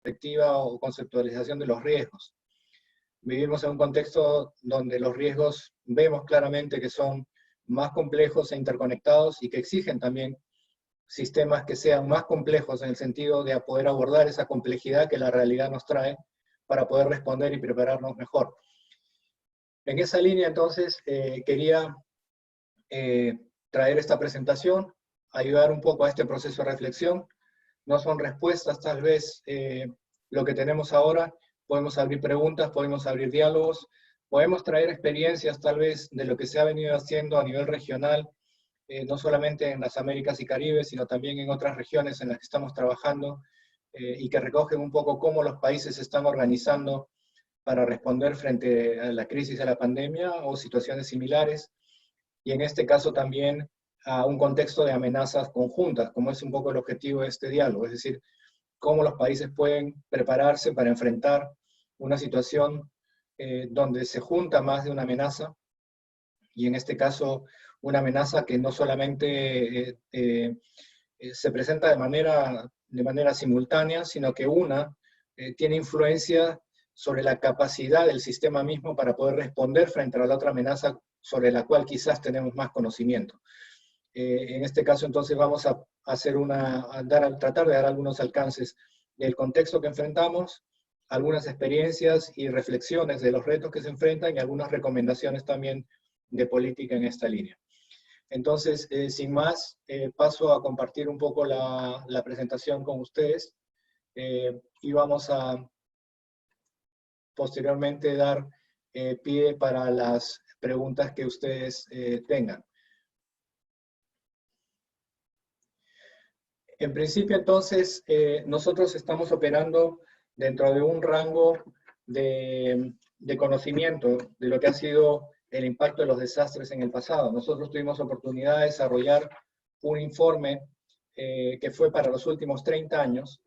perspectiva o conceptualización de los riesgos. Vivimos en un contexto donde los riesgos vemos claramente que son más complejos e interconectados y que exigen también sistemas que sean más complejos en el sentido de poder abordar esa complejidad que la realidad nos trae para poder responder y prepararnos mejor. En esa línea, entonces, quería traer esta presentación, ayudar un poco a este proceso de reflexión. No son respuestas, tal vez, lo que tenemos ahora. Podemos abrir preguntas, podemos abrir diálogos, podemos traer experiencias, tal vez, de lo que se ha venido haciendo a nivel regional, no solamente en las Américas y Caribe, sino también en otras regiones en las que estamos trabajando, y que recogen un poco cómo los países se están organizando para responder frente a la crisis de la pandemia o situaciones similares, y en este caso también a un contexto de amenazas conjuntas, como es un poco el objetivo de este diálogo, es decir, cómo los países pueden prepararse para enfrentar una situación donde se junta más de una amenaza, y en este caso una amenaza que no solamente se presenta de manera simultánea, sino que tiene influencia sobre la capacidad del sistema mismo para poder responder frente a la otra amenaza sobre la cual quizás tenemos más conocimiento. En este caso, entonces, vamos a tratar de dar algunos alcances del contexto que enfrentamos, algunas experiencias y reflexiones de los retos que se enfrentan y algunas recomendaciones también de política en esta línea. Entonces, sin más, paso a compartir un poco la presentación con ustedes, y vamos a posteriormente dar pie para las preguntas que ustedes tengan. En principio, entonces, nosotros estamos operando dentro de un rango de conocimiento de lo que ha sido el impacto de los desastres en el pasado. Nosotros tuvimos oportunidad de desarrollar un informe que fue para los últimos 30 años,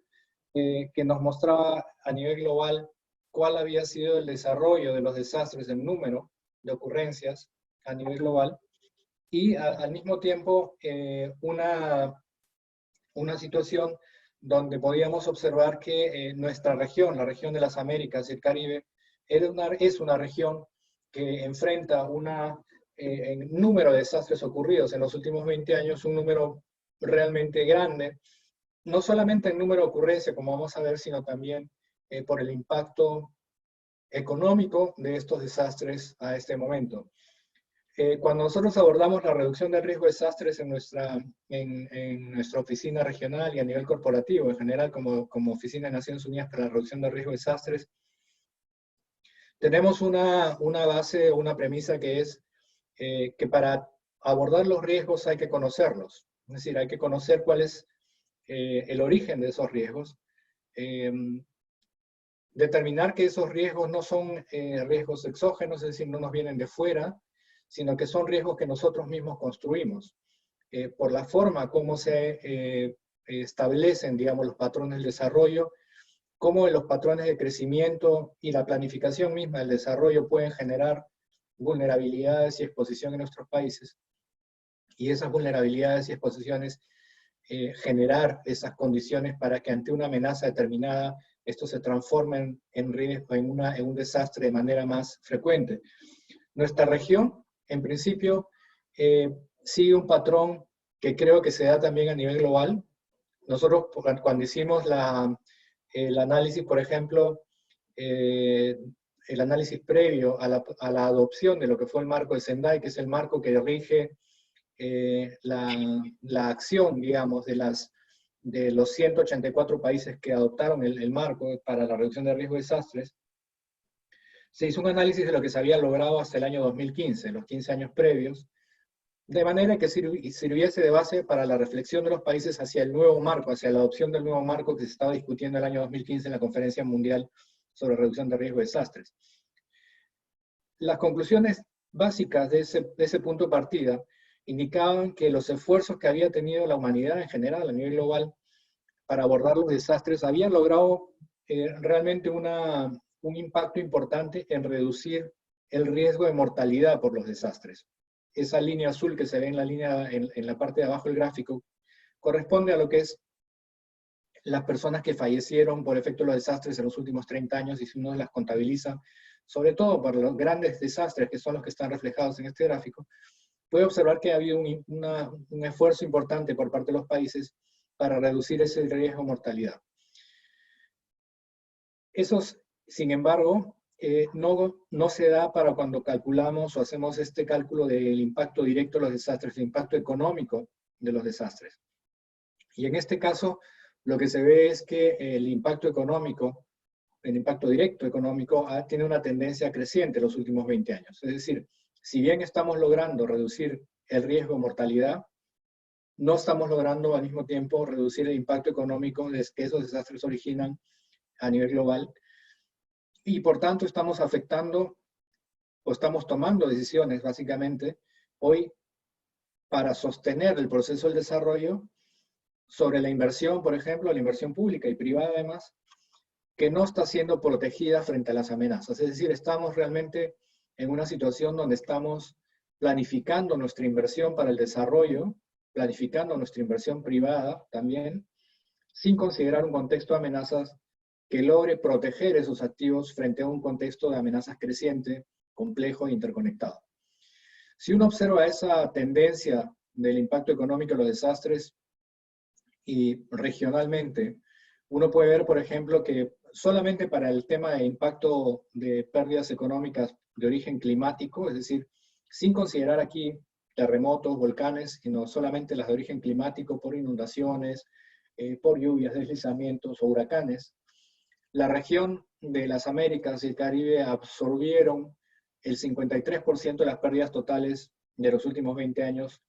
que nos mostraba a nivel global cuál había sido el desarrollo de los desastres, el número de ocurrencias a nivel global, y al mismo tiempo una situación donde podíamos observar que nuestra región, la región de las Américas y el Caribe, es una región que enfrenta en número de desastres ocurridos en los últimos 20 años, un número realmente grande, no solamente en número de ocurrencias, como vamos a ver, sino también por el impacto económico de estos desastres a este momento. Cuando nosotros abordamos la reducción del riesgo de desastres en nuestra oficina regional y a nivel corporativo, en general como Oficina de Naciones Unidas para la Reducción del Riesgo de Desastres, tenemos una base, una premisa que es que para abordar los riesgos hay que conocerlos. Es decir, hay que conocer cuál es el origen de esos riesgos, determinar que esos riesgos no son riesgos exógenos, es decir, no nos vienen de fuera, sino que son riesgos que nosotros mismos construimos, por la forma como se establecen, digamos, los patrones del desarrollo, cómo los patrones de crecimiento y la planificación misma del desarrollo pueden generar vulnerabilidades y exposición en nuestros países, y esas vulnerabilidades y exposiciones generar esas condiciones para que ante una amenaza determinada estos se transformen en riesgo, en un desastre de manera más frecuente. Nuestra región, en principio, sigue un patrón que creo que se da también a nivel global. Nosotros, cuando hicimos el análisis, por ejemplo, el análisis previo a la adopción de lo que fue el marco de Sendai, que es el marco que rige la acción, digamos, de los 184 países que adoptaron el marco para la reducción de riesgo de desastres, se hizo un análisis de lo que se había logrado hasta el año 2015, los 15 años previos, de manera que sirviese de base para la reflexión de los países hacia el nuevo marco, hacia la adopción del nuevo marco que se estaba discutiendo el año 2015 en la Conferencia Mundial sobre Reducción de Riesgo de Desastres. Las conclusiones básicas de ese punto de partida indicaban que los esfuerzos que había tenido la humanidad en general a nivel global para abordar los desastres habían logrado realmente un impacto importante en reducir el riesgo de mortalidad por los desastres. Esa línea azul que se ve en la parte de abajo del gráfico corresponde a lo que es las personas que fallecieron por efecto de los desastres en los últimos 30 años, y si uno las contabiliza, sobre todo por los grandes desastres que son los que están reflejados en este gráfico, puede observar que ha habido un esfuerzo importante por parte de los países para reducir ese riesgo de mortalidad. Eso, sin embargo, no se da para cuando calculamos o hacemos este cálculo del impacto directo de los desastres, el impacto económico de los desastres. Y en este caso, lo que se ve es que el impacto económico, el impacto directo económico, tiene una tendencia creciente en los últimos 20 años. Es decir, si bien estamos logrando reducir el riesgo de mortalidad, no estamos logrando al mismo tiempo reducir el impacto económico que esos desastres originan a nivel global, y por tanto estamos afectando o estamos tomando decisiones básicamente hoy para sostener el proceso del desarrollo sobre la inversión, por ejemplo, la inversión pública y privada además, que no está siendo protegida frente a las amenazas. Es decir, estamos realmente en una situación donde estamos planificando nuestra inversión para el desarrollo, planificando nuestra inversión privada también, sin considerar un contexto de amenazas que logre proteger esos activos frente a un contexto de amenazas creciente, complejo e interconectado. Si uno observa esa tendencia del impacto económico de los desastres y regionalmente, uno puede ver, por ejemplo, que solamente para el tema de impacto de pérdidas económicas de origen climático, es decir, sin considerar aquí terremotos, volcanes, sino solamente las de origen climático por inundaciones, por lluvias, deslizamientos o huracanes, la región de las Américas y el Caribe absorbieron el 53% de las pérdidas totales de los últimos 20 años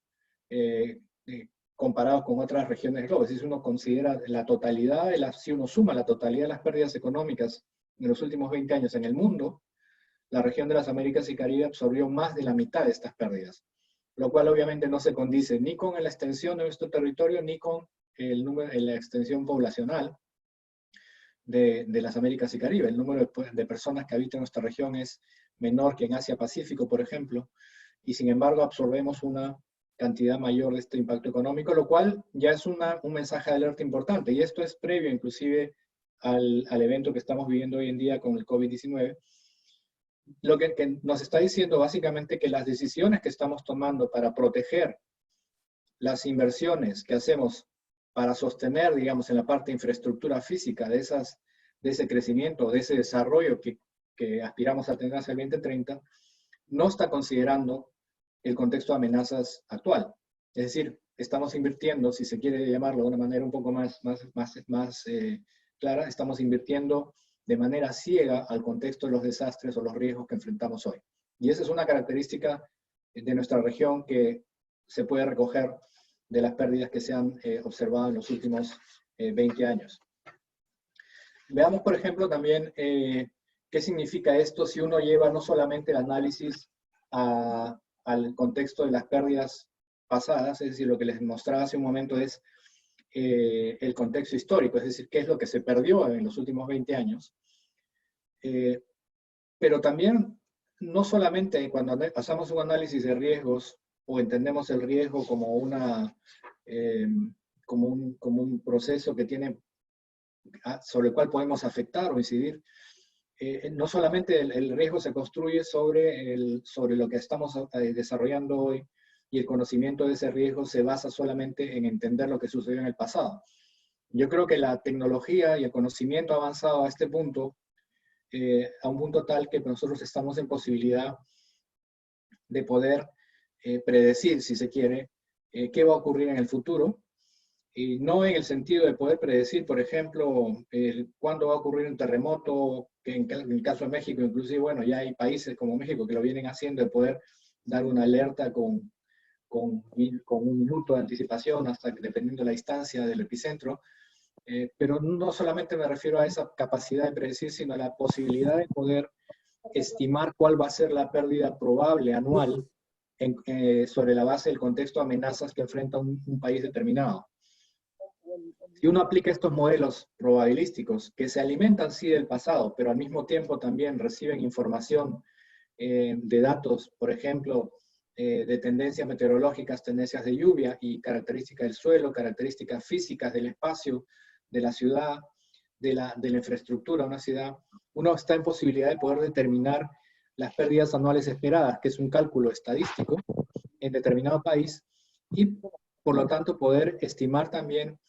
comparados con otras regiones del globo. Es decir, si uno considera la totalidad, si uno suma la totalidad de las pérdidas económicas en los últimos 20 años en el mundo, la región de las Américas y Caribe absorbió más de la mitad de estas pérdidas, lo cual obviamente no se condice ni con la extensión de nuestro territorio, ni con la extensión poblacional de las Américas y Caribe. El número de personas que habitan nuestra región es menor que en Asia-Pacífico, por ejemplo, y sin embargo absorbemos una cantidad mayor de este impacto económico, lo cual ya es un mensaje de alerta importante, y esto es previo inclusive al evento que estamos viviendo hoy en día con el COVID-19, lo que nos está diciendo básicamente que las decisiones que estamos tomando para proteger las inversiones que hacemos para sostener, digamos, en la parte de infraestructura física de ese crecimiento, de ese desarrollo que aspiramos a tener hacia el 2030, no está considerando el contexto de amenazas actual. Es decir, estamos invirtiendo, si se quiere llamarlo de una manera un poco más clara, estamos invirtiendo de manera ciega al contexto de los desastres o los riesgos que enfrentamos hoy. Y esa es una característica de nuestra región que se puede recoger de las pérdidas que se han observado en los últimos 20 años. Veamos, por ejemplo, también qué significa esto si uno lleva no solamente el análisis al contexto de las pérdidas pasadas, es decir, lo que les mostraba hace un momento es el contexto histórico, es decir, qué es lo que se perdió en los últimos 20 años. Pero también, no solamente cuando hacemos un análisis de riesgos o entendemos el riesgo como, como un proceso que tiene, sobre el cual podemos afectar o incidir, no solamente el riesgo se construye sobre lo que estamos desarrollando hoy, y el conocimiento de ese riesgo se basa solamente en entender lo que sucedió en el pasado. Yo creo que la tecnología y el conocimiento ha avanzado a este punto, a un punto tal que nosotros estamos en posibilidad de poder predecir, si se quiere, qué va a ocurrir en el futuro, y no en el sentido de poder predecir, por ejemplo, cuándo va a ocurrir un terremoto, que en el caso de México, inclusive, bueno, ya hay países como México que lo vienen haciendo, de poder dar una alerta con un minuto de anticipación, hasta dependiendo de la distancia del epicentro, pero no solamente me refiero a esa capacidad de predecir, sino a la posibilidad de poder estimar cuál va a ser la pérdida probable anual sobre la base del contexto de amenazas que enfrenta un país determinado. Si uno aplica estos modelos probabilísticos, que se alimentan sí del pasado, pero al mismo tiempo también reciben información de datos, por ejemplo, de tendencias meteorológicas, tendencias de lluvia y características del suelo, características físicas del espacio, de la ciudad, de la infraestructura de una ciudad, uno está en posibilidad de poder determinar las pérdidas anuales esperadas, que es un cálculo estadístico en determinado país, y por lo tanto poder estimar también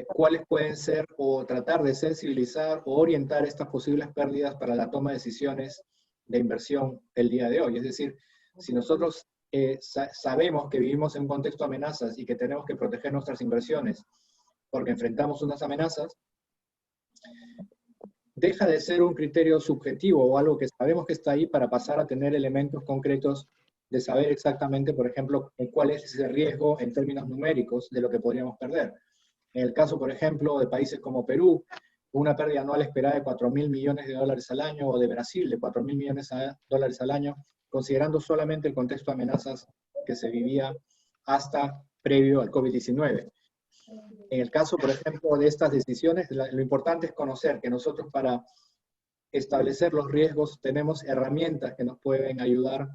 cuáles pueden ser o tratar de sensibilizar o orientar estas posibles pérdidas para la toma de decisiones de inversión el día de hoy. Es decir, si nosotros sabemos que vivimos en un contexto de amenazas y que tenemos que proteger nuestras inversiones porque enfrentamos unas amenazas, deja de ser un criterio subjetivo o algo que sabemos que está ahí para pasar a tener elementos concretos de saber exactamente, por ejemplo, cuál es ese riesgo en términos numéricos de lo que podríamos perder. En el caso, por ejemplo, de países como Perú, una pérdida anual esperada de 4.000 millones de dólares al año, o de Brasil, de 4.000 millones de dólares al año, considerando solamente el contexto de amenazas que se vivía hasta previo al COVID-19. En el caso, por ejemplo, de estas decisiones, lo importante es conocer que nosotros para establecer los riesgos tenemos herramientas que nos pueden ayudar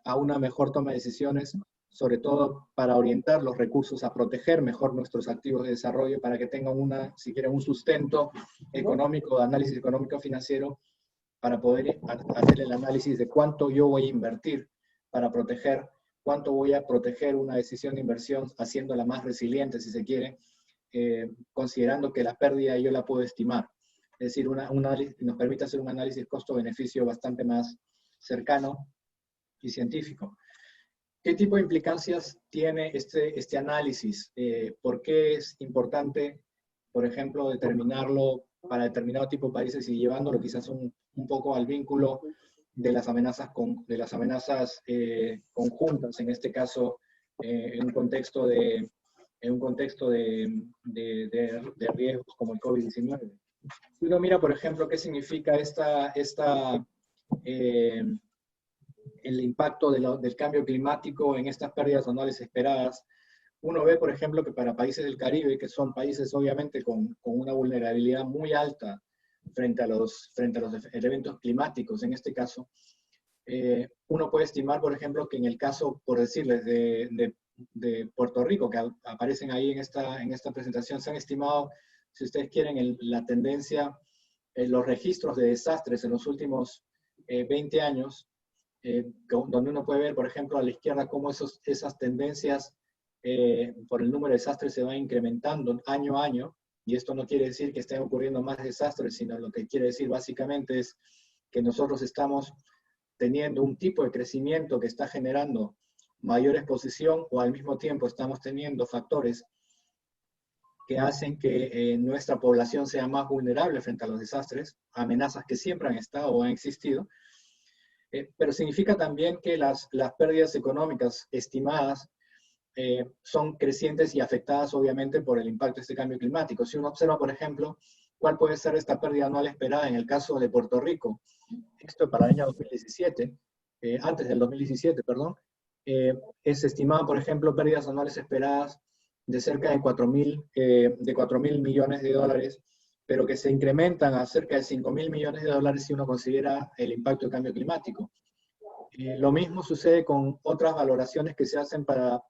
a una mejor toma de decisiones, sobre todo para orientar los recursos a proteger mejor nuestros activos de desarrollo, para que tengan si quieren, un sustento económico, de análisis económico financiero, para poder hacer el análisis de cuánto yo voy a invertir para proteger, cuánto voy a proteger una decisión de inversión, haciéndola más resiliente, si se quiere, considerando que la pérdida yo la puedo estimar. Es decir, nos permite hacer un análisis costo-beneficio bastante más cercano y científico. ¿Qué tipo de implicancias tiene este análisis? ¿Por qué es importante, por ejemplo, determinarlo para determinado tipo de países y llevándolo quizás un poco al vínculo de las amenazas, conjuntas, en este caso, en un contexto de riesgos como el COVID-19? Si uno mira, por ejemplo, qué significa el impacto del cambio climático en estas pérdidas anuales esperadas, uno ve, por ejemplo, que para países del Caribe, que son países obviamente con una vulnerabilidad muy alta frente a los eventos climáticos, en este caso, uno puede estimar, por ejemplo, que en el caso, por decirles, de Puerto Rico, que aparecen ahí en esta presentación, se han estimado, si ustedes quieren, la tendencia, los registros de desastres en los últimos 20 años, donde uno puede ver, por ejemplo, a la izquierda cómo esas tendencias por el número de desastres se van incrementando año a año, y esto no quiere decir que estén ocurriendo más desastres, sino lo que quiere decir básicamente es que nosotros estamos teniendo un tipo de crecimiento que está generando mayor exposición, o al mismo tiempo estamos teniendo factores que hacen que nuestra población sea más vulnerable frente a los desastres, amenazas que siempre han estado o han existido, pero significa también que las pérdidas económicas estimadas son crecientes y afectadas obviamente por el impacto de este cambio climático. Si uno observa, por ejemplo, cuál puede ser esta pérdida anual esperada en el caso de Puerto Rico, esto para el año 2017, antes del 2017, perdón, se estimaban, por ejemplo, pérdidas anuales esperadas de cerca de 4.000 millones de dólares, pero que se incrementan a cerca de 5.000 millones de dólares si uno considera el impacto del cambio climático. Lo mismo sucede con otras valoraciones que se hacen para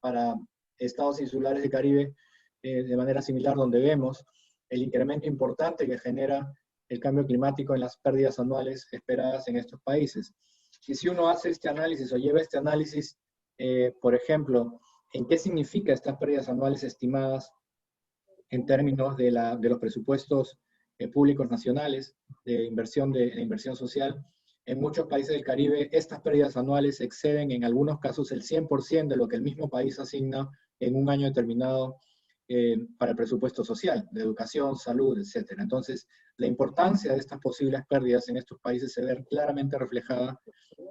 estados insulares del Caribe, de manera similar, donde vemos el incremento importante que genera el cambio climático en las pérdidas anuales esperadas en estos países. Y si uno hace este análisis o lleva este análisis, por ejemplo, en qué significa estas pérdidas anuales estimadas en términos de los presupuestos públicos nacionales de inversión social, en muchos países del Caribe estas pérdidas anuales exceden en algunos casos el 100% de lo que el mismo país asigna en un año determinado para el presupuesto social, de educación, salud, etc. Entonces, la importancia de estas posibles pérdidas en estos países se ve claramente reflejada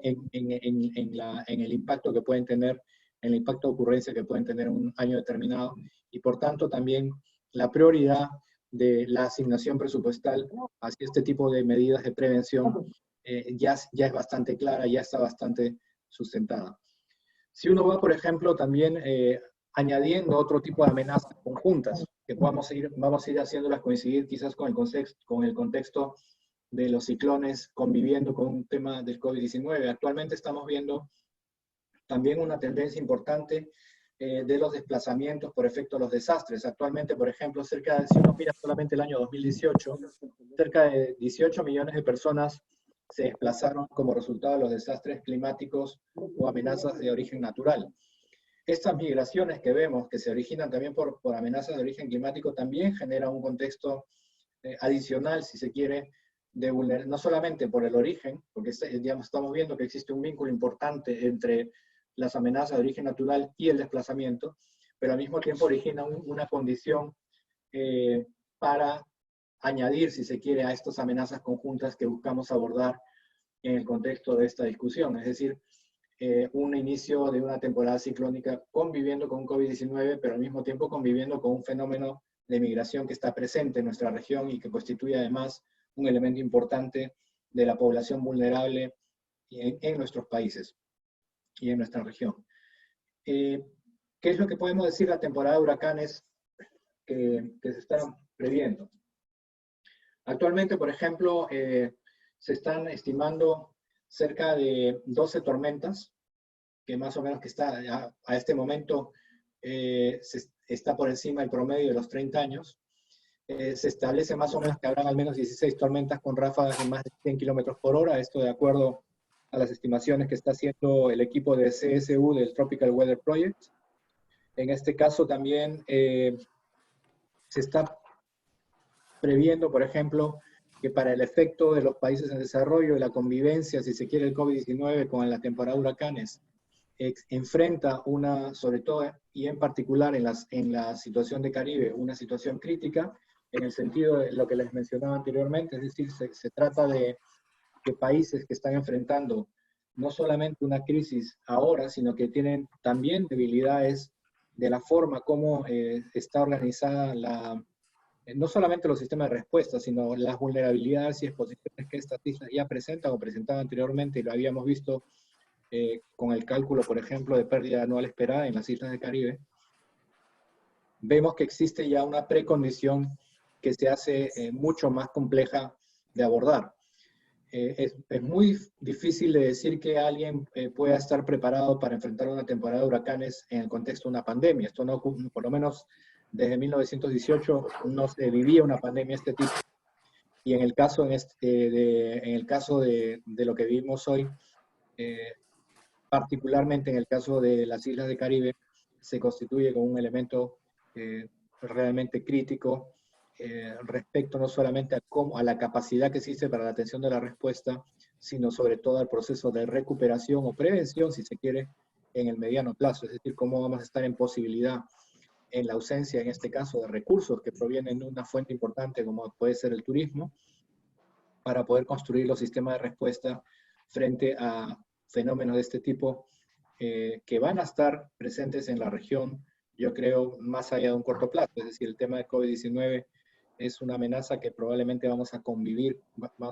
en el impacto que pueden tener, en el impacto de ocurrencia que pueden tener en un año determinado, y por tanto también la prioridad de la asignación presupuestal hacia este tipo de medidas de prevención ya es bastante clara, ya está bastante sustentada. Si uno va, por ejemplo, también añadiendo otro tipo de amenazas conjuntas, que vamos a ir haciéndolas coincidir quizás con el contexto de los ciclones conviviendo con un tema del COVID-19. Actualmente estamos viendo también una tendencia importante de los desplazamientos por efecto de los desastres. Actualmente, por ejemplo, si uno mira solamente el año 2018, cerca de 18 millones de personas se desplazaron como resultado de los desastres climáticos o amenazas de origen natural. Estas migraciones que vemos, que se originan también por amenazas de origen climático, también generan un contexto adicional, si se quiere, de no solamente por el origen, porque digamos, estamos viendo que existe un vínculo importante entre las amenazas de origen natural y el desplazamiento, pero al mismo tiempo origina una condición para añadir, si se quiere, a estas amenazas conjuntas que buscamos abordar en el contexto de esta discusión. Es decir, un inicio de una temporada ciclónica conviviendo con COVID-19, pero al mismo tiempo conviviendo con un fenómeno de migración que está presente en nuestra región y que constituye además un elemento importante de la población vulnerable en nuestros países y en nuestra región. ¿Qué es lo que podemos decir de la temporada de huracanes que se están previendo? Actualmente, por ejemplo, se están estimando cerca de 12 tormentas, que más o menos que está a este momento está por encima del promedio de los 30 años. Se establece más o menos que habrán al menos 16 tormentas con ráfagas de más de 100 kilómetros por hora, esto de acuerdo a las estimaciones que está haciendo el equipo de CSU del Tropical Weather Project. En este caso también se está previendo, por ejemplo, que para el efecto de los países en desarrollo y la convivencia, si se quiere, el COVID-19 con la temporada de huracanes, enfrenta sobre todo y en particular en la situación de Caribe, una situación crítica, en el sentido de lo que les mencionaba anteriormente, es decir, se trata de que países que están enfrentando no solamente una crisis ahora, sino que tienen también debilidades de la forma como está organizada no solamente los sistemas de respuesta, sino las vulnerabilidades y exposiciones que estas islas ya presentan o presentaban anteriormente, y lo habíamos visto con el cálculo, por ejemplo, de pérdida anual esperada en las islas del Caribe. Vemos que existe ya una precondición que se hace mucho más compleja de abordar. Es muy difícil de decir que alguien pueda estar preparado para enfrentar una temporada de huracanes en el contexto de una pandemia. Esto no, por lo menos desde 1918 no se vivía una pandemia de este tipo. Y en el caso, en el caso de lo que vivimos hoy, particularmente en el caso de las islas del Caribe, se constituye como un elemento realmente crítico respecto no solamente a la capacidad que existe para la atención de la respuesta, sino sobre todo al proceso de recuperación o prevención, si se quiere, en el mediano plazo. Es decir, cómo vamos a estar en posibilidad, en la ausencia, en este caso, de recursos que provienen de una fuente importante como puede ser el turismo, para poder construir los sistemas de respuesta frente a fenómenos de este tipo que van a estar presentes en la región, yo creo, más allá de un corto plazo. Es decir, el tema de COVID-19 es una amenaza que probablemente vamos a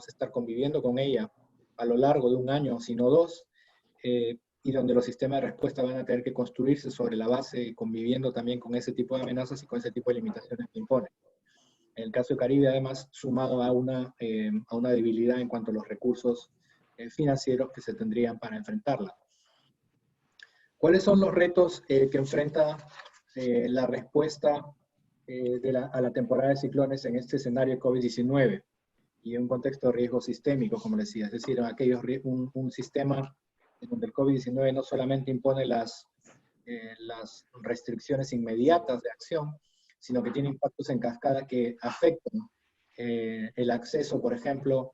estar conviviendo con ella a lo largo de un año, si no dos, y donde los sistemas de respuesta van a tener que construirse sobre la base, conviviendo también con ese tipo de amenazas y con ese tipo de limitaciones que imponen. En el caso de Caribe, además, sumado a una debilidad en cuanto a los recursos financieros que se tendrían para enfrentarla. ¿Cuáles son los retos que enfrenta la respuesta a la temporada de ciclones en este escenario COVID-19 y en un contexto de riesgo sistémico, como decía? Es decir, un sistema en donde el COVID-19 no solamente impone las restricciones inmediatas de acción, sino que tiene impactos en cascada que afectan el acceso, por ejemplo,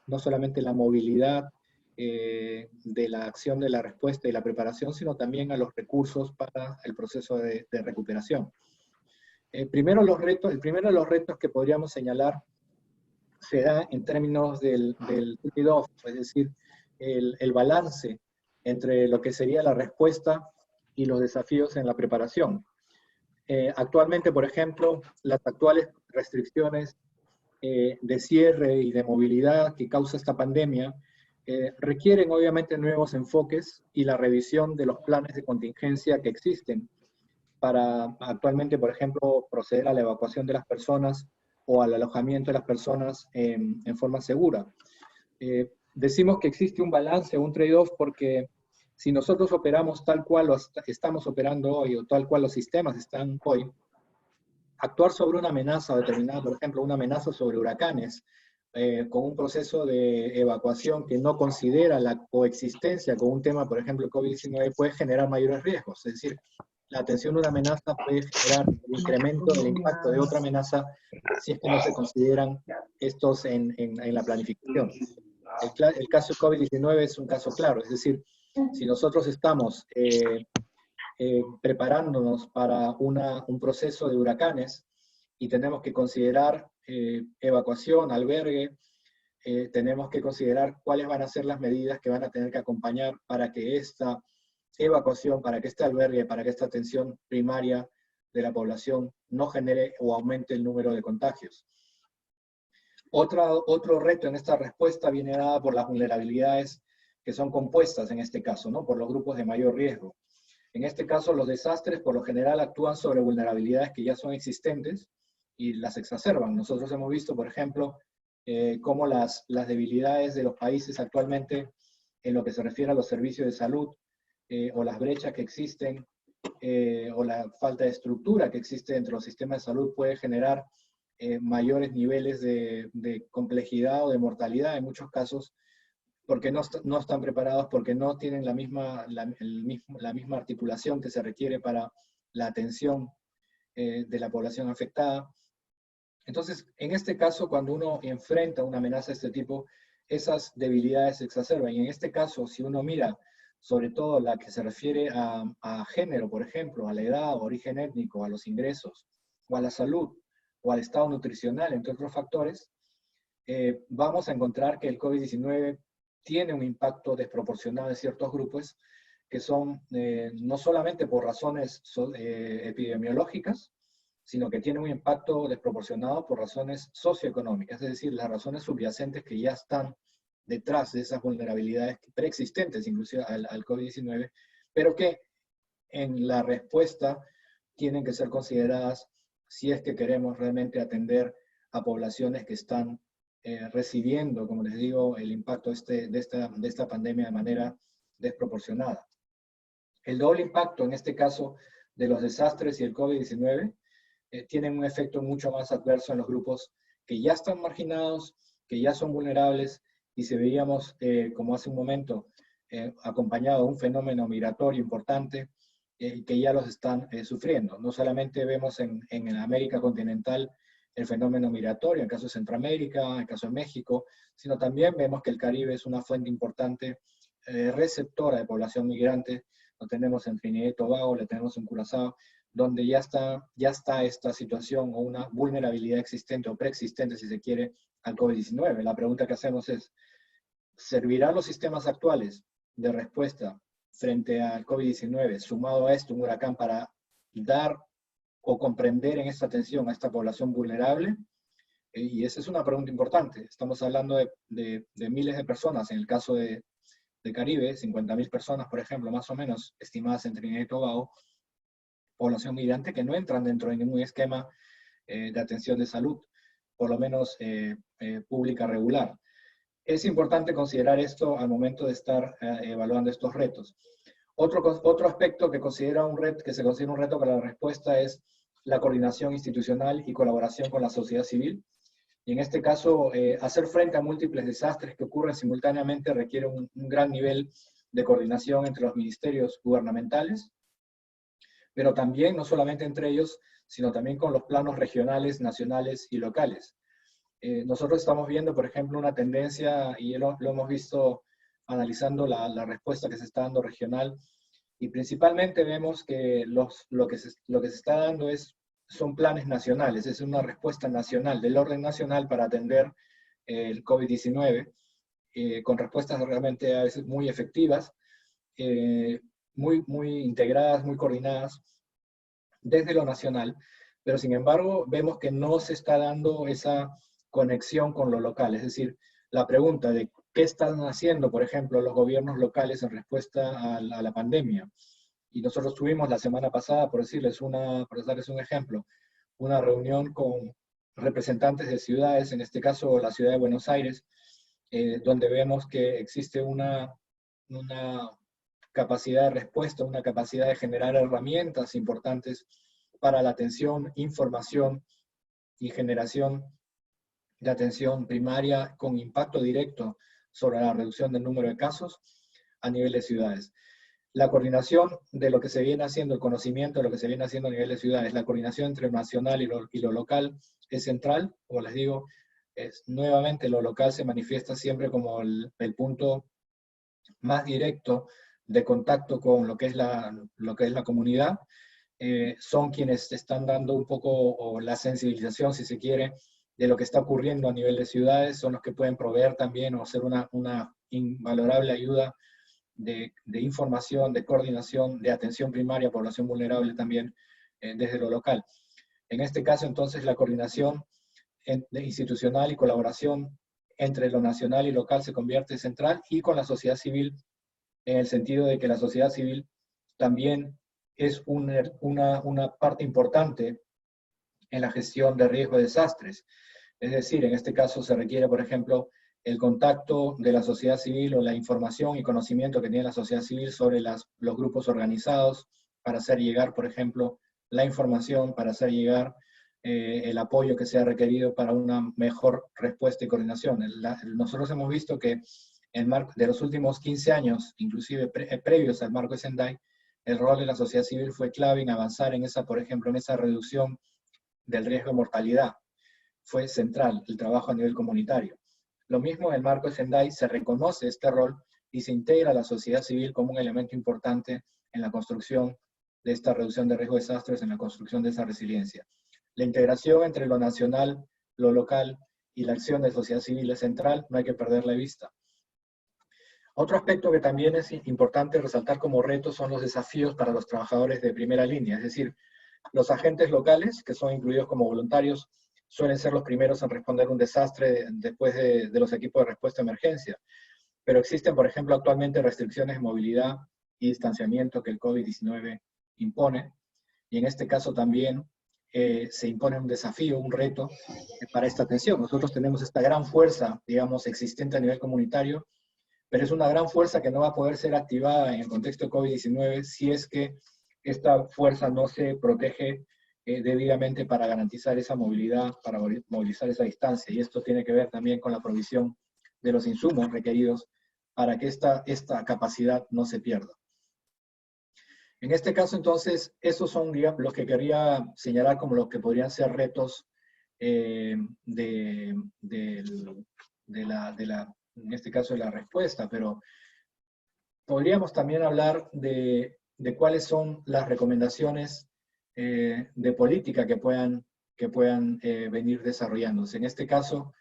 no solamente la movilidad de la acción de la respuesta y la preparación, sino también a los recursos para el proceso de recuperación. El primero de los retos que podríamos señalar se da en términos del trade-off, es decir, el balance entre lo que sería la respuesta y los desafíos en la preparación. Actualmente, por ejemplo, las actuales restricciones de cierre y de movilidad que causa esta pandemia requieren obviamente nuevos enfoques y la revisión de los planes de contingencia que existen para actualmente, por ejemplo, proceder a la evacuación de las personas o al alojamiento de las personas en forma segura. Decimos que existe un balance, un trade-off, porque Si nosotros operamos tal cual estamos operando hoy, o tal cual los sistemas están hoy, actuar sobre una amenaza determinada, por ejemplo, una amenaza sobre huracanes, con un proceso de evacuación que no considera la coexistencia con un tema, por ejemplo, el COVID-19, puede generar mayores riesgos. Es decir, la atención de una amenaza puede generar el incremento del impacto de otra amenaza si es que no se consideran estos en la planificación. El caso de COVID-19 es un caso claro, es decir, si nosotros estamos preparándonos para un proceso de huracanes y tenemos que considerar evacuación, albergue, tenemos que considerar cuáles van a ser las medidas que van a tener que acompañar para que esta evacuación, para que este albergue, para que esta atención primaria de la población no genere o aumente el número de contagios. Otro reto en esta respuesta viene dada por las vulnerabilidades que son compuestas en este caso, ¿no? Por los grupos de mayor riesgo. En este caso, los desastres por lo general actúan sobre vulnerabilidades que ya son existentes y las exacerban. Nosotros hemos visto, por ejemplo, cómo las debilidades de los países actualmente en lo que se refiere a los servicios de salud, o las brechas que existen, o la falta de estructura que existe dentro de los sistemas de salud puede generar mayores niveles de complejidad o de mortalidad en muchos casos, porque no están preparados, porque no tienen la misma articulación que se requiere para la atención de la población afectada. Entonces, en este caso, cuando uno enfrenta una amenaza de este tipo, esas debilidades se exacerban. Y en este caso, si uno mira sobre todo la que se refiere a género, por ejemplo, a la edad, origen étnico, a los ingresos, o a la salud, o al estado nutricional, entre otros factores, vamos a encontrar que el COVID-19 tiene un impacto desproporcionado en ciertos grupos que son no solamente por razones epidemiológicas, sino que tiene un impacto desproporcionado por razones socioeconómicas, es decir, las razones subyacentes que ya están detrás de esas vulnerabilidades preexistentes, inclusive al COVID-19, pero que en la respuesta tienen que ser consideradas si es que queremos realmente atender a poblaciones que están recibiendo, como les digo, el impacto de esta pandemia de manera desproporcionada. El doble impacto, en este caso, de los desastres y el COVID-19, tienen un efecto mucho más adverso en los grupos que ya están marginados, que ya son vulnerables, y si veíamos, como hace un momento, acompañado de un fenómeno migratorio importante, que ya los están sufriendo. No solamente vemos en América continental el fenómeno migratorio, en el caso de Centroamérica, en el caso de México, sino también vemos que el Caribe es una fuente importante receptora de población migrante. Lo tenemos en Trinidad y Tobago, lo tenemos en Curazao, donde ya está esta situación o una vulnerabilidad existente o preexistente, si se quiere, al COVID-19. La pregunta que hacemos es, ¿servirán los sistemas actuales de respuesta frente al COVID-19, sumado a esto un huracán, para dar o comprender en esta atención a esta población vulnerable? Y esa es una pregunta importante. Estamos hablando de miles de personas, en el caso de Caribe, 50.000 personas, por ejemplo, más o menos, estimadas en Trinidad y Tobago, población migrante que no entran dentro de ningún esquema de atención de salud, por lo menos pública regular. Es importante considerar esto al momento de estar evaluando estos retos. Otro aspecto que se considera un reto para la respuesta es la coordinación institucional y colaboración con la sociedad civil. Y en este caso, hacer frente a múltiples desastres que ocurren simultáneamente requiere un gran nivel de coordinación entre los ministerios gubernamentales, pero también, no solamente entre ellos, sino también con los planos regionales, nacionales y locales. Nosotros estamos viendo, por ejemplo, una tendencia, y lo hemos visto analizando la respuesta que se está dando regional, y principalmente vemos que lo que se está dando son planes nacionales, es una respuesta nacional, del orden nacional para atender el COVID-19, con respuestas realmente a veces muy efectivas, muy integradas, muy coordinadas desde lo nacional, pero sin embargo vemos que no se está dando esa conexión con lo local, es decir, la pregunta de qué están haciendo, por ejemplo, los gobiernos locales en respuesta a la pandemia. Y nosotros tuvimos la semana pasada, por darles un ejemplo, una reunión con representantes de ciudades, en este caso la ciudad de Buenos Aires, donde vemos que existe una capacidad de respuesta, una capacidad de generar herramientas importantes para la atención, información y generación de atención primaria con impacto directo sobre la reducción del número de casos a nivel de ciudades. La coordinación de lo que se viene haciendo, el conocimiento de lo que se viene haciendo a nivel de ciudades, la coordinación entre lo nacional y lo local es central. Como les digo, nuevamente lo local se manifiesta siempre como el punto más directo de contacto con lo que es la comunidad. Son quienes están dando un poco la sensibilización, si se quiere, de lo que está ocurriendo a nivel de ciudades, son los que pueden proveer también o hacer una invalorable ayuda de información, de coordinación, de atención primaria a población vulnerable también desde lo local. En este caso, entonces, la coordinación institucional y colaboración entre lo nacional y local se convierte central, y con la sociedad civil, en el sentido de que la sociedad civil también es una parte importante en la gestión de riesgo de desastres. Es decir, en este caso se requiere, por ejemplo, el contacto de la sociedad civil o la información y conocimiento que tiene la sociedad civil sobre los grupos organizados para hacer llegar, por ejemplo, la información, para hacer llegar el apoyo que sea requerido para una mejor respuesta y coordinación. Nosotros hemos visto que el marco de los últimos 15 años, inclusive previos al marco de Sendai, el rol de la sociedad civil fue clave en avanzar en esa, por ejemplo, en esa reducción del riesgo de mortalidad. Fue central el trabajo a nivel comunitario. Lo mismo en el marco de Sendai, se reconoce este rol y se integra a la sociedad civil como un elemento importante en la construcción de esta reducción de riesgo de desastres, en la construcción de esa resiliencia. La integración entre lo nacional, lo local y la acción de sociedad civil es central, no hay que perderla de vista. Otro aspecto que también es importante resaltar como reto son los desafíos para los trabajadores de primera línea, es decir, los agentes locales, que son incluidos como voluntarios, suelen ser los primeros en responder un desastre después de los equipos de respuesta a emergencia. Pero existen, por ejemplo, actualmente restricciones de movilidad y distanciamiento que el COVID-19 impone, y en este caso también se impone un desafío, un reto para esta atención. Nosotros tenemos esta gran fuerza, digamos, existente a nivel comunitario, pero es una gran fuerza que no va a poder ser activada en el contexto de COVID-19 si es que esta fuerza no se protege debidamente para garantizar esa movilidad, para movilizar esa distancia. Y esto tiene que ver también con la provisión de los insumos requeridos para que esta capacidad no se pierda. En este caso, entonces, esos son, digamos, los que quería señalar como los que podrían ser retos en este caso, de la respuesta, pero podríamos también hablar de cuáles son las recomendaciones de política que puedan venir desarrollándose. En este caso,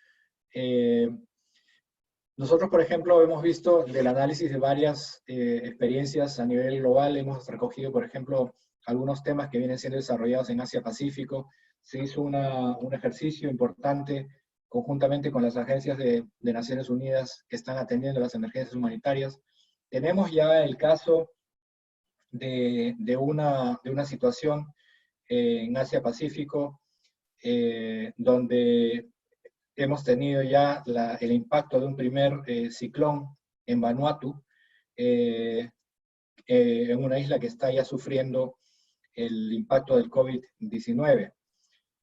nosotros, por ejemplo, hemos visto del análisis de varias experiencias a nivel global, hemos recogido, por ejemplo, algunos temas que vienen siendo desarrollados en Asia-Pacífico. Se hizo un ejercicio importante conjuntamente con las agencias de Naciones Unidas que están atendiendo las emergencias humanitarias. Tenemos ya el caso de una situación en Asia-Pacífico donde hemos tenido ya el impacto de un primer ciclón en Vanuatu, en una isla que está ya sufriendo el impacto del COVID-19.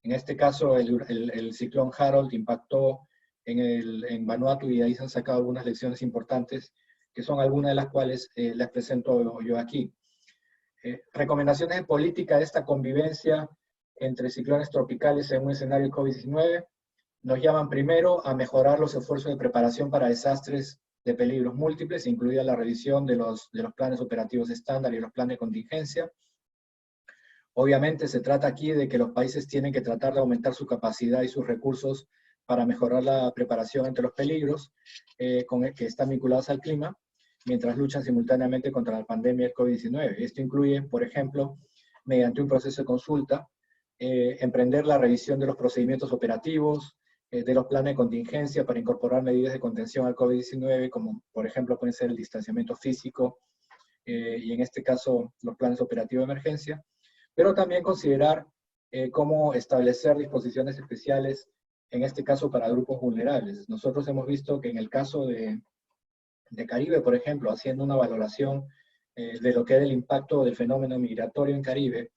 En este caso, el ciclón Harold impactó en Vanuatu, y ahí se han sacado algunas lecciones importantes, que son algunas de las cuales les presento yo aquí. Recomendaciones de política de esta convivencia entre ciclones tropicales en un escenario COVID-19. Nos llaman primero a mejorar los esfuerzos de preparación para desastres de peligros múltiples, incluida la revisión de los planes operativos estándar y los planes de contingencia. Obviamente se trata aquí de que los países tienen que tratar de aumentar su capacidad y sus recursos para mejorar la preparación ante los peligros que están vinculados al clima, mientras luchan simultáneamente contra la pandemia del COVID-19. Esto incluye, por ejemplo, mediante un proceso de consulta, emprender la revisión de los procedimientos operativos, de los planes de contingencia para incorporar medidas de contención al COVID-19, como por ejemplo pueden ser el distanciamiento físico y en este caso los planes operativos de emergencia, pero también considerar cómo establecer disposiciones especiales, en este caso para grupos vulnerables. Nosotros hemos visto que en el caso de Caribe, por ejemplo, haciendo una valoración de lo que era el impacto del fenómeno migratorio en Caribe,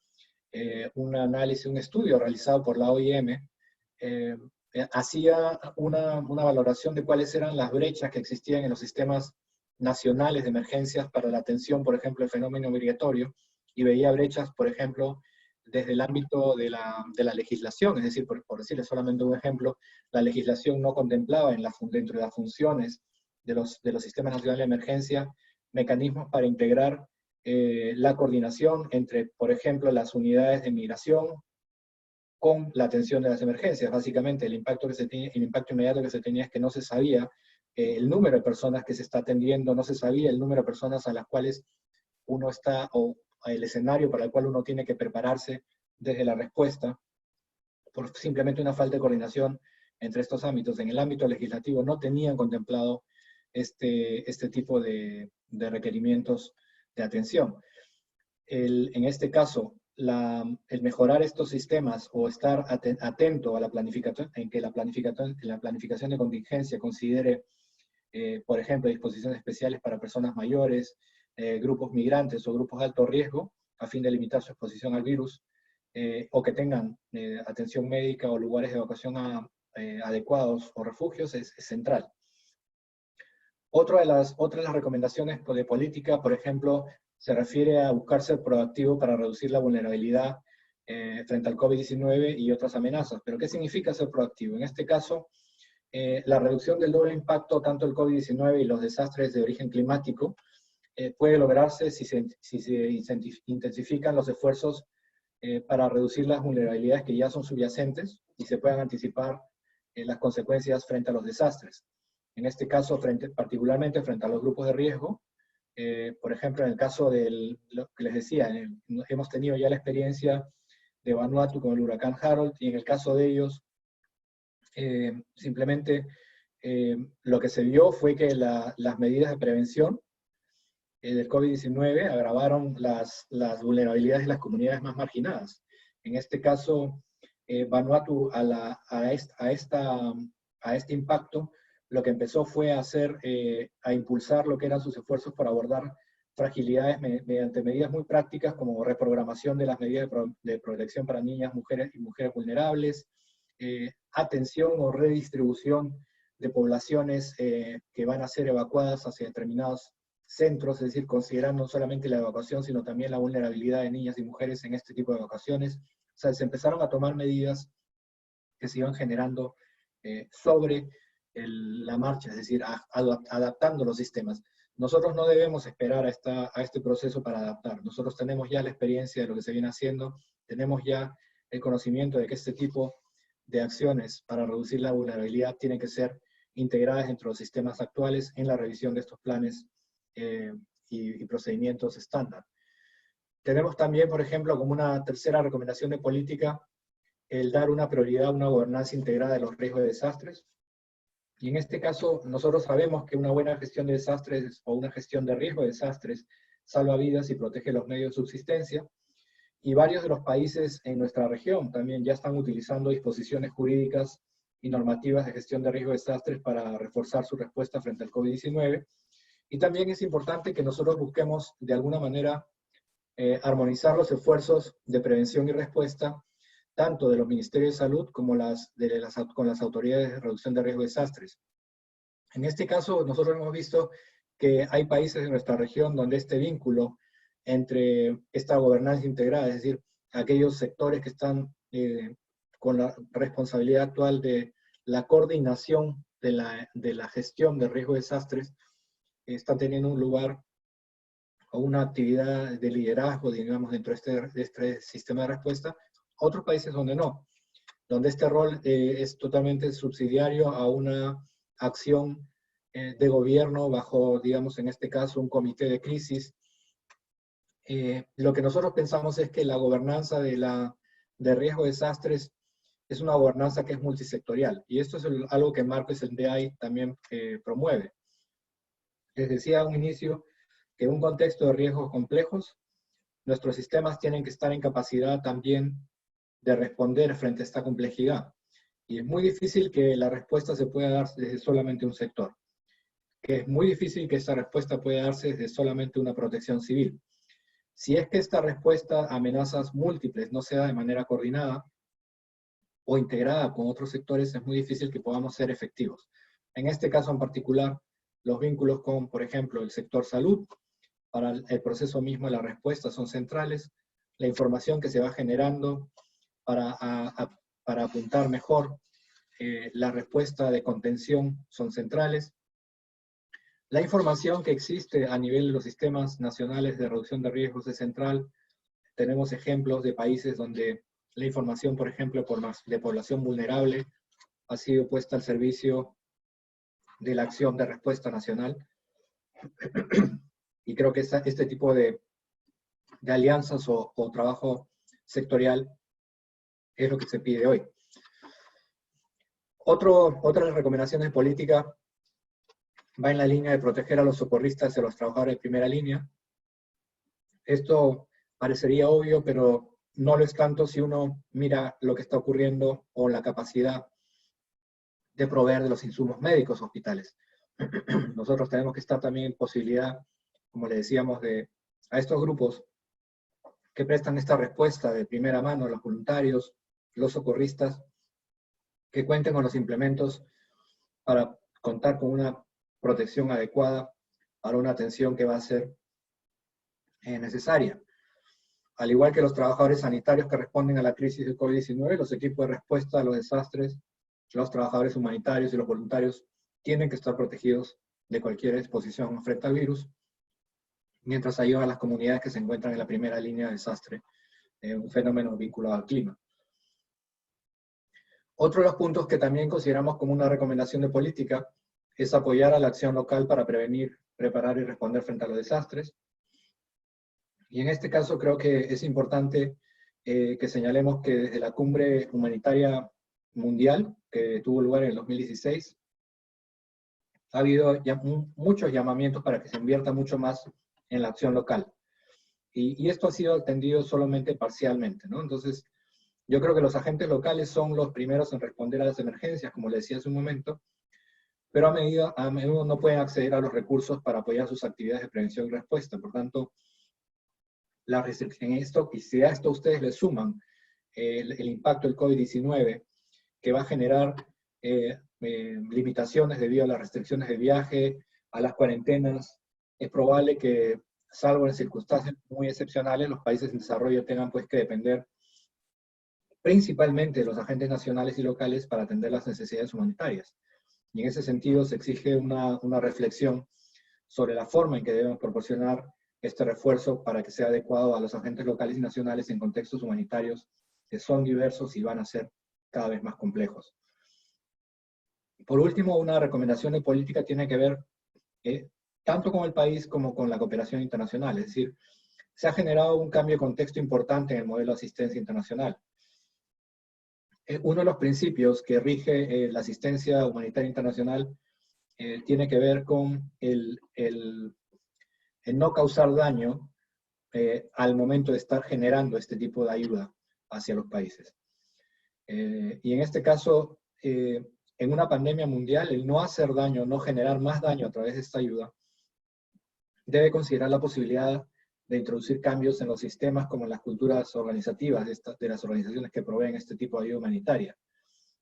un análisis, un estudio realizado por la OIM, hacía una valoración de cuáles eran las brechas que existían en los sistemas nacionales de emergencias para la atención, por ejemplo, del fenómeno migratorio, y veía brechas, por ejemplo, desde el ámbito de la legislación, es decir, por decirle solamente un ejemplo, la legislación no contemplaba dentro de las funciones de los sistemas nacionales de emergencia mecanismos para integrar la coordinación entre, por ejemplo, las unidades de migración con la atención de las emergencias. Básicamente, el impacto inmediato que se tenía es que no se sabía el número de personas que se está atendiendo, no se sabía el número de personas a las cuales uno está, o el escenario para el cual uno tiene que prepararse desde la respuesta, por simplemente una falta de coordinación entre estos ámbitos. En el ámbito legislativo no tenían contemplado este tipo de requerimientos de atención. En este caso, el mejorar estos sistemas o estar atento a la planificación, en que la planificación de contingencia considere, por ejemplo, disposiciones especiales para personas mayores, grupos migrantes o grupos de alto riesgo, a fin de limitar su exposición al virus, o que tengan atención médica o lugares de evacuación adecuados o refugios, es central. Otra de las recomendaciones de política, por ejemplo, se refiere a buscar ser proactivo para reducir la vulnerabilidad frente al COVID-19 y otras amenazas. ¿Pero qué significa ser proactivo? En este caso, la reducción del doble impacto, tanto el COVID-19 y los desastres de origen climático, puede lograrse si se intensifican los esfuerzos para reducir las vulnerabilidades que ya son subyacentes y se puedan anticipar las consecuencias frente a los desastres. En este caso, particularmente frente a los grupos de riesgo, por ejemplo, en el caso de lo que les decía, hemos tenido ya la experiencia de Vanuatu con el huracán Harold, y en el caso de ellos, simplemente lo que se vio fue que las medidas de prevención del COVID-19 agravaron las vulnerabilidades de las comunidades más marginadas. En este caso, Vanuatu, a este impacto, lo que empezó fue a impulsar lo que eran sus esfuerzos para abordar fragilidades mediante medidas muy prácticas, como reprogramación de las medidas de protección para niñas, mujeres y mujeres vulnerables, atención o redistribución de poblaciones que van a ser evacuadas hacia determinados centros, es decir, considerando no solamente la evacuación, sino también la vulnerabilidad de niñas y mujeres en este tipo de evacuaciones. O sea, se empezaron a tomar medidas que se iban generando sobre la marcha, es decir, adaptando los sistemas. Nosotros no debemos esperar a este proceso para adaptar. Nosotros tenemos ya la experiencia de lo que se viene haciendo, tenemos ya el conocimiento de que este tipo de acciones para reducir la vulnerabilidad tienen que ser integradas dentro de los sistemas actuales en la revisión de estos planes y procedimientos estándar. Tenemos también, por ejemplo, como una tercera recomendación de política, el dar una prioridad a una gobernanza integrada de los riesgos de desastres. Y en este caso, nosotros sabemos que una buena gestión de desastres o una gestión de riesgo de desastres salva vidas y protege los medios de subsistencia. Y varios de los países en nuestra región también ya están utilizando disposiciones jurídicas y normativas de gestión de riesgo de desastres para reforzar su respuesta frente al COVID-19. Y también es importante que nosotros busquemos de alguna manera armonizar los esfuerzos de prevención y respuesta, tanto de los ministerios de salud como con las autoridades de reducción de riesgo de desastres. En este caso, nosotros hemos visto que hay países en nuestra región donde este vínculo entre esta gobernanza integrada, es decir, aquellos sectores que están con la responsabilidad actual de la coordinación de la gestión de riesgo de desastres, están teniendo un lugar o una actividad de liderazgo, digamos, dentro de este sistema de respuesta. Otros países donde no, donde este rol es totalmente subsidiario a una acción de gobierno bajo, digamos, en este caso, un comité de crisis. Lo que nosotros pensamos es que la gobernanza de riesgo de desastres es una gobernanza que es multisectorial, y esto es algo que Marco SNDI también promueve. Les decía a un inicio que en un contexto de riesgos complejos, nuestros sistemas tienen que estar en capacidad también de responder frente a esta complejidad. Y es muy difícil que la respuesta se pueda dar desde solamente un sector. que es muy difícil que esta respuesta pueda darse desde solamente una protección civil. Si es que esta respuesta a amenazas múltiples no se da de manera coordinada o integrada con otros sectores, es muy difícil que podamos ser efectivos. En este caso en particular, los vínculos con, por ejemplo, el sector salud, para el proceso mismo de la respuesta son centrales, la información que se va generando para apuntar mejor la respuesta de contención son centrales, la información que existe a nivel de los sistemas nacionales de reducción de riesgos es central. Tenemos ejemplos de países donde la información, por ejemplo, de población vulnerable ha sido puesta al servicio de la acción de respuesta nacional. Y creo que este tipo de alianzas o trabajo sectorial es lo que se pide hoy. Otras recomendaciones de política va en la línea de proteger a los socorristas y a los trabajadores de primera línea. Esto parecería obvio, pero no lo es tanto si uno mira lo que está ocurriendo o la capacidad de proveer de los insumos médicos a hospitales. Nosotros tenemos que estar también en posibilidad, como le decíamos, a estos grupos que prestan esta respuesta de primera mano, los voluntarios, los socorristas, que cuenten con los implementos para contar con una protección adecuada para una atención que va a ser necesaria. Al igual que los trabajadores sanitarios que responden a la crisis de COVID-19, los equipos de respuesta a los desastres, los trabajadores humanitarios y los voluntarios tienen que estar protegidos de cualquier exposición frente al virus, mientras ayudan a las comunidades que se encuentran en la primera línea de desastre, un fenómeno vinculado al clima. Otro de los puntos que también consideramos como una recomendación de política es apoyar a la acción local para prevenir, preparar y responder frente a los desastres. Y en este caso creo que es importante que señalemos que desde la cumbre humanitaria mundial, que tuvo lugar en el 2016, ha habido ya muchos llamamientos para que se invierta mucho más en la acción local. Y esto ha sido atendido solamente parcialmente, ¿no? Entonces, yo creo que los agentes locales son los primeros en responder a las emergencias, como le decía hace un momento, pero a menudo no pueden acceder a los recursos para apoyar sus actividades de prevención y respuesta. Por tanto, la restricción en esto, y si a esto ustedes le suman el impacto del COVID-19, que va a generar limitaciones debido a las restricciones de viaje, a las cuarentenas, es probable que, salvo en circunstancias muy excepcionales, los países en desarrollo tengan pues que depender principalmente de los agentes nacionales y locales para atender las necesidades humanitarias. Y en ese sentido se exige una reflexión sobre la forma en que debemos proporcionar este refuerzo para que sea adecuado a los agentes locales y nacionales en contextos humanitarios que son diversos y van a ser cada vez más complejos. Por último, una recomendación de política tiene que ver tanto con el país como con la cooperación internacional. Es decir, se ha generado un cambio de contexto importante en el modelo de asistencia internacional. Uno de los principios que rige la asistencia humanitaria internacional tiene que ver con el no causar daño al momento de estar generando este tipo de ayuda hacia los países. Y en este caso, en una pandemia mundial, el no hacer daño, no generar más daño a través de esta ayuda, debe considerar la posibilidad de introducir cambios en los sistemas como en las culturas organizativas de las organizaciones que proveen este tipo de ayuda humanitaria.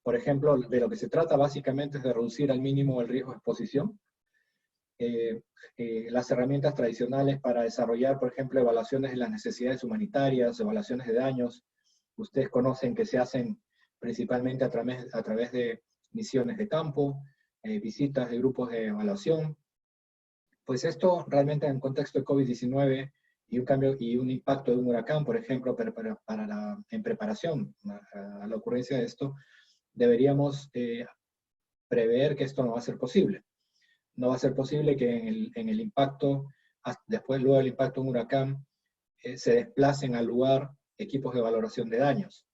Por ejemplo, de lo que se trata básicamente es de reducir al mínimo el riesgo de exposición. Las herramientas tradicionales para desarrollar, por ejemplo, evaluaciones de las necesidades humanitarias, evaluaciones de daños, ustedes conocen que se hacen principalmente a través de misiones de campo, visitas de grupos de evaluación. Pues esto realmente en el contexto de COVID-19 y un cambio y un impacto de un huracán, por ejemplo, en preparación a la ocurrencia de esto, deberíamos prever que esto no va a ser posible. No va a ser posible que en el impacto, luego del impacto de un huracán, se desplacen al lugar equipos de valoración de daños,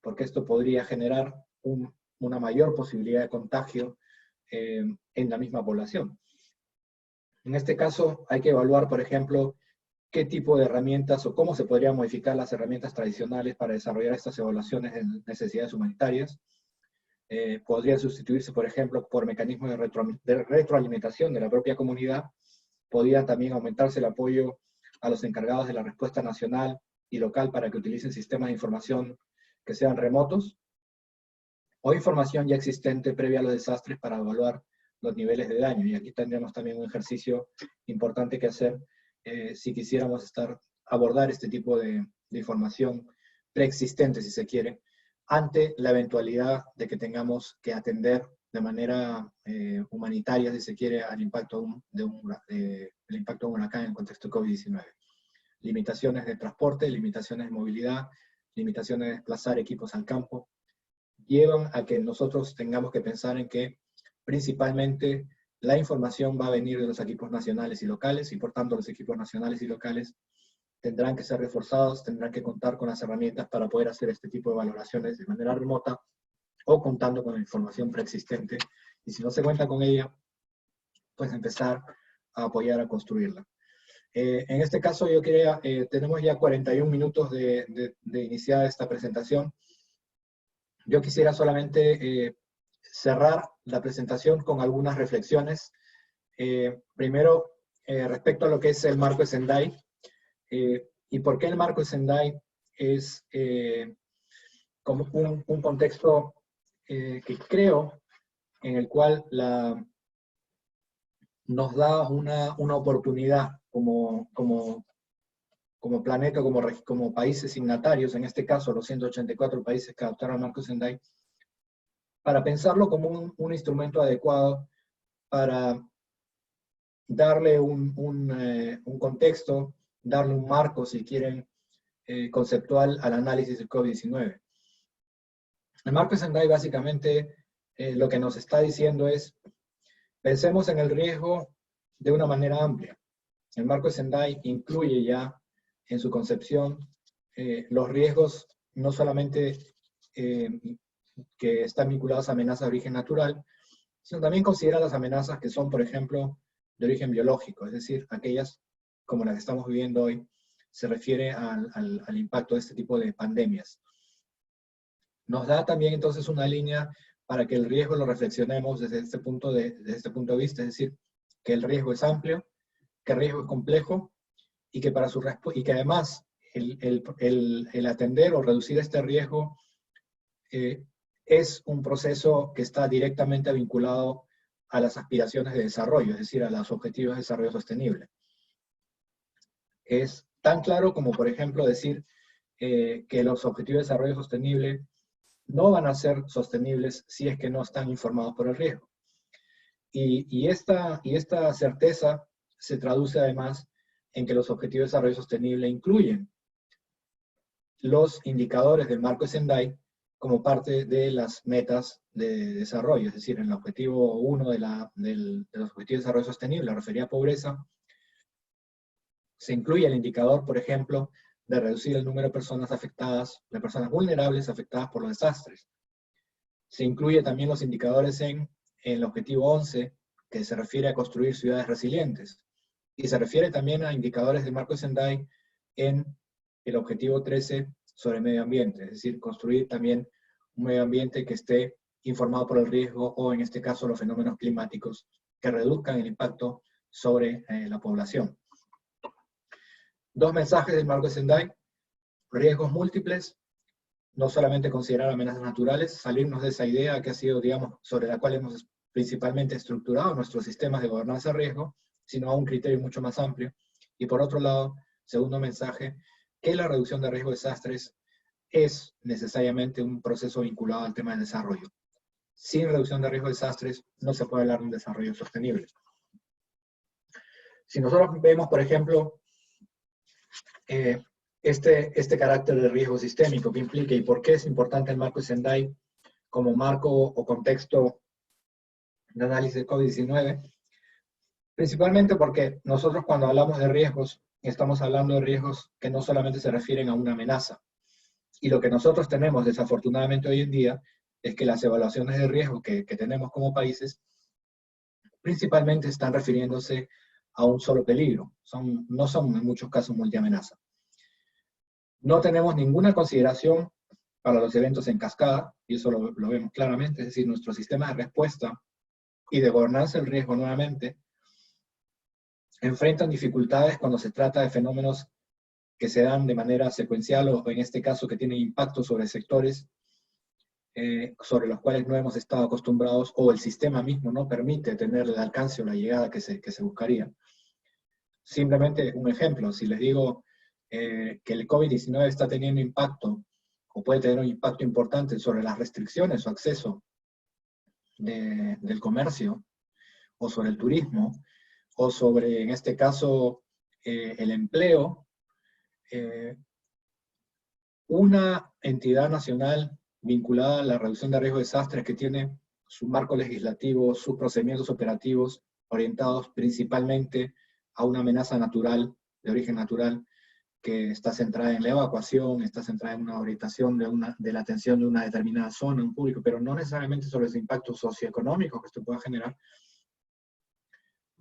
porque esto podría generar una mayor posibilidad de contagio en la misma población. En este caso hay que evaluar, por ejemplo, qué tipo de herramientas o cómo se podrían modificar las herramientas tradicionales para desarrollar estas evaluaciones de necesidades humanitarias. podría sustituirse, por ejemplo, por mecanismos de retroalimentación de la propia comunidad. Podría también aumentarse el apoyo a los encargados de la respuesta nacional y local para que utilicen sistemas de información que sean remotos, o información ya existente previa a los desastres para evaluar los niveles de daño. Y aquí tendríamos también un ejercicio importante que hacer si quisiéramos abordar este tipo de información preexistente, si se quiere, ante la eventualidad de que tengamos que atender de manera humanitaria, si se quiere, al impacto el impacto de un huracán en el contexto de COVID-19. Limitaciones de transporte, limitaciones de movilidad, limitaciones de desplazar equipos al campo, llevan a que nosotros tengamos que pensar en que principalmente la información va a venir de los equipos nacionales y locales, y por tanto los equipos nacionales y locales tendrán que ser reforzados, tendrán que contar con las herramientas para poder hacer este tipo de valoraciones de manera remota o contando con la información preexistente, y si no se cuenta con ella, pues empezar a apoyar a construirla. En este caso yo quería, tenemos ya 41 minutos de iniciar esta presentación. Yo quisiera solamente cerrar la presentación con algunas reflexiones. Primero, respecto a lo que es el marco de Sendai, y por qué el marco de Sendai es como un contexto que creo en el cual nos da una oportunidad como planeta, como países signatarios, en este caso los 184 países que adoptaron el marco de Sendai, para pensarlo como un instrumento adecuado para darle un contexto, darle un marco, si quieren, conceptual al análisis del COVID-19. El marco de Sendai básicamente lo que nos está diciendo es, pensemos en el riesgo de una manera amplia. El marco de Sendai incluye ya en su concepción los riesgos no solamente que están vinculados a amenazas de origen natural, sino también considera las amenazas que son, por ejemplo, de origen biológico, es decir, aquellas como las que estamos viviendo hoy, se refiere al impacto de este tipo de pandemias. Nos da también entonces una línea para que el riesgo lo reflexionemos desde este punto de vista, es decir, que el riesgo es amplio, que el riesgo es complejo, y que, y que además el atender o reducir este riesgo es un proceso que está directamente vinculado a las aspiraciones de desarrollo, es decir, a los objetivos de desarrollo sostenible. Es tan claro como, por ejemplo, decir que los objetivos de desarrollo sostenible no van a ser sostenibles si es que no están informados por el riesgo. Y esta certeza se traduce además en que los objetivos de desarrollo sostenible incluyen los indicadores del marco de Sendai como parte de las metas de desarrollo, es decir, en el objetivo 1 de los objetivos de desarrollo sostenible, la referida a pobreza, se incluye el indicador, por ejemplo, de reducir el número de personas afectadas, de personas vulnerables afectadas por los desastres. Se incluye también los indicadores en el objetivo 11, que se refiere a construir ciudades resilientes. Y se refiere también a indicadores del marco de Sendai en el objetivo 13 sobre medio ambiente, es decir, construir también un medio ambiente que esté informado por el riesgo o en este caso los fenómenos climáticos que reduzcan el impacto sobre la población. Dos mensajes del marco de Sendai: riesgos múltiples, no solamente considerar amenazas naturales, salirnos de esa idea que ha sido, digamos, sobre la cual hemos principalmente estructurado nuestros sistemas de gobernanza de riesgo, sino a un criterio mucho más amplio. Y por otro lado, segundo mensaje, que la reducción de riesgo de desastres es necesariamente un proceso vinculado al tema del desarrollo. Sin reducción de riesgo de desastres no se puede hablar de un desarrollo sostenible. Si nosotros vemos, por ejemplo, este carácter de riesgo sistémico que implica y por qué es importante el marco de Sendai como marco o contexto de análisis de COVID-19, principalmente porque nosotros cuando hablamos de riesgos, estamos hablando de riesgos que no solamente se refieren a una amenaza. Y lo que nosotros tenemos desafortunadamente hoy en día es que las evaluaciones de riesgo que tenemos como países principalmente están refiriéndose a un solo peligro. No son en muchos casos multiamenaza. No tenemos ninguna consideración para los eventos en cascada, y eso lo vemos claramente, es decir, nuestros sistemas de respuesta y de gobernanza del riesgo nuevamente enfrentan dificultades cuando se trata de fenómenos que se dan de manera secuencial o en este caso que tienen impacto sobre sectores sobre los cuales no hemos estado acostumbrados o el sistema mismo no permite tener el alcance o la llegada que se buscaría. Simplemente un ejemplo, si les digo que el COVID-19 está teniendo impacto o puede tener un impacto importante sobre las restricciones o acceso del comercio o sobre el turismo o sobre, en este caso, el empleo, una entidad nacional vinculada a la reducción de riesgo de desastres que tiene su marco legislativo, sus procedimientos operativos orientados principalmente a una amenaza natural, de origen natural, que está centrada en la evacuación, está centrada en una orientación de la atención de una determinada zona, un público, pero no necesariamente sobre los impactos socioeconómicos que esto pueda generar,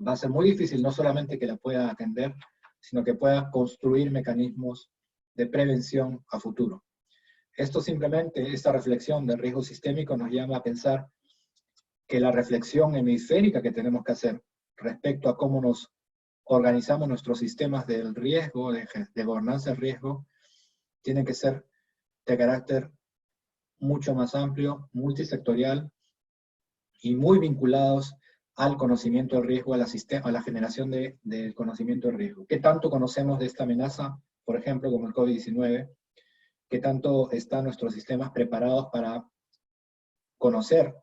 va a ser muy difícil no solamente que la pueda atender, sino que pueda construir mecanismos de prevención a futuro. Esto simplemente, esta reflexión del riesgo sistémico nos llama a pensar que la reflexión hemisférica que tenemos que hacer respecto a cómo nos organizamos nuestros sistemas del riesgo, de gobernanza del riesgo, tiene que ser de carácter mucho más amplio, multisectorial y muy vinculados al conocimiento del riesgo, a la generación del conocimiento del riesgo. ¿Qué tanto conocemos de esta amenaza, por ejemplo, como el COVID-19? ¿Qué tanto están nuestros sistemas preparados para conocer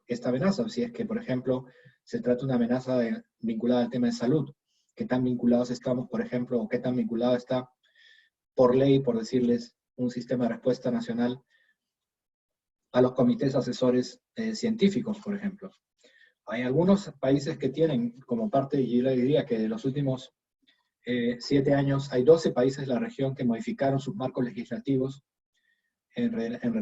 esta amenaza? Si es que, por ejemplo, se trata de una amenaza vinculada al tema de salud. ¿Qué tan vinculados estamos, por ejemplo, o qué tan vinculado está, por ley, por decirles, un sistema de respuesta nacional a los comités asesores científicos, por ejemplo? Hay algunos países que tienen como parte, y yo le diría que de los últimos 7 años, hay 12 países de la región que modificaron sus marcos legislativos,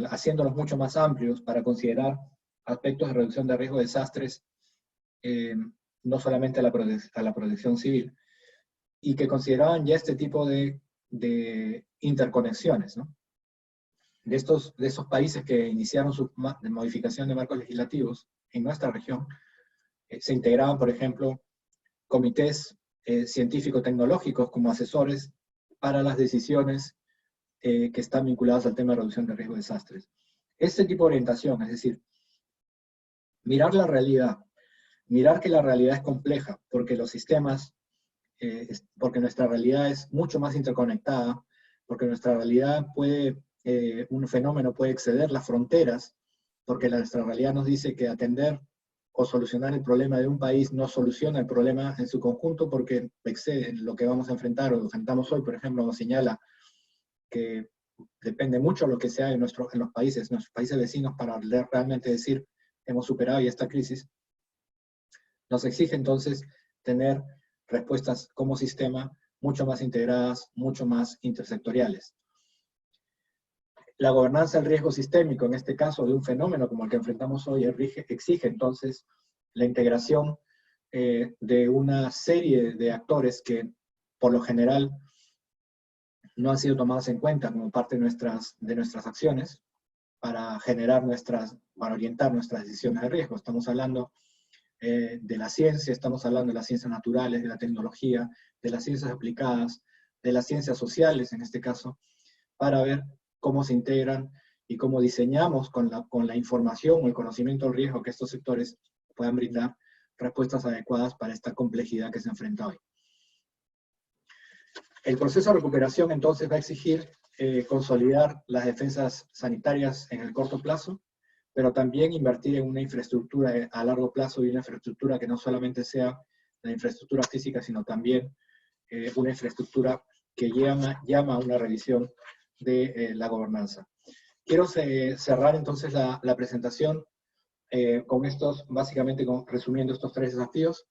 haciéndolos mucho más amplios para considerar aspectos de reducción de riesgo de desastres, no solamente a la protección civil, y que consideraban ya este tipo de interconexiones, ¿no? De esos países que iniciaron su modificación de marcos legislativos en nuestra región, se integraban, por ejemplo, comités científico-tecnológicos como asesores para las decisiones que están vinculadas al tema de reducción de riesgo de desastres. Este tipo de orientación, es decir, mirar la realidad, mirar que la realidad es compleja, porque los sistemas, porque nuestra realidad es mucho más interconectada, porque nuestra realidad un fenómeno puede exceder las fronteras, porque nuestra realidad nos dice que atender o solucionar el problema de un país no soluciona el problema en su conjunto porque excede lo que vamos a enfrentar o enfrentamos hoy, por ejemplo, nos señala que depende mucho de lo que sea en nuestros países vecinos para realmente decir hemos superado ya esta crisis. Nos exige entonces tener respuestas como sistema mucho más integradas, mucho más intersectoriales. La gobernanza del riesgo sistémico, en este caso de un fenómeno como el que enfrentamos hoy, exige entonces la integración de una serie de actores que por lo general no han sido tomados en cuenta como parte de nuestras acciones para orientar nuestras decisiones de riesgo. Estamos hablando de la ciencia, estamos hablando de las ciencias naturales, de la tecnología, de las ciencias aplicadas, de las ciencias sociales en este caso, para ver cómo se integran y cómo diseñamos con la información o el conocimiento del riesgo que estos sectores puedan brindar respuestas adecuadas para esta complejidad que se enfrenta hoy. El proceso de recuperación entonces va a exigir consolidar las defensas sanitarias en el corto plazo, pero también invertir en una infraestructura a largo plazo y una infraestructura que no solamente sea la infraestructura física, sino también una infraestructura que llama a una revisión de la gobernanza. Quiero cerrar entonces la presentación con básicamente resumiendo estos 3 desafíos.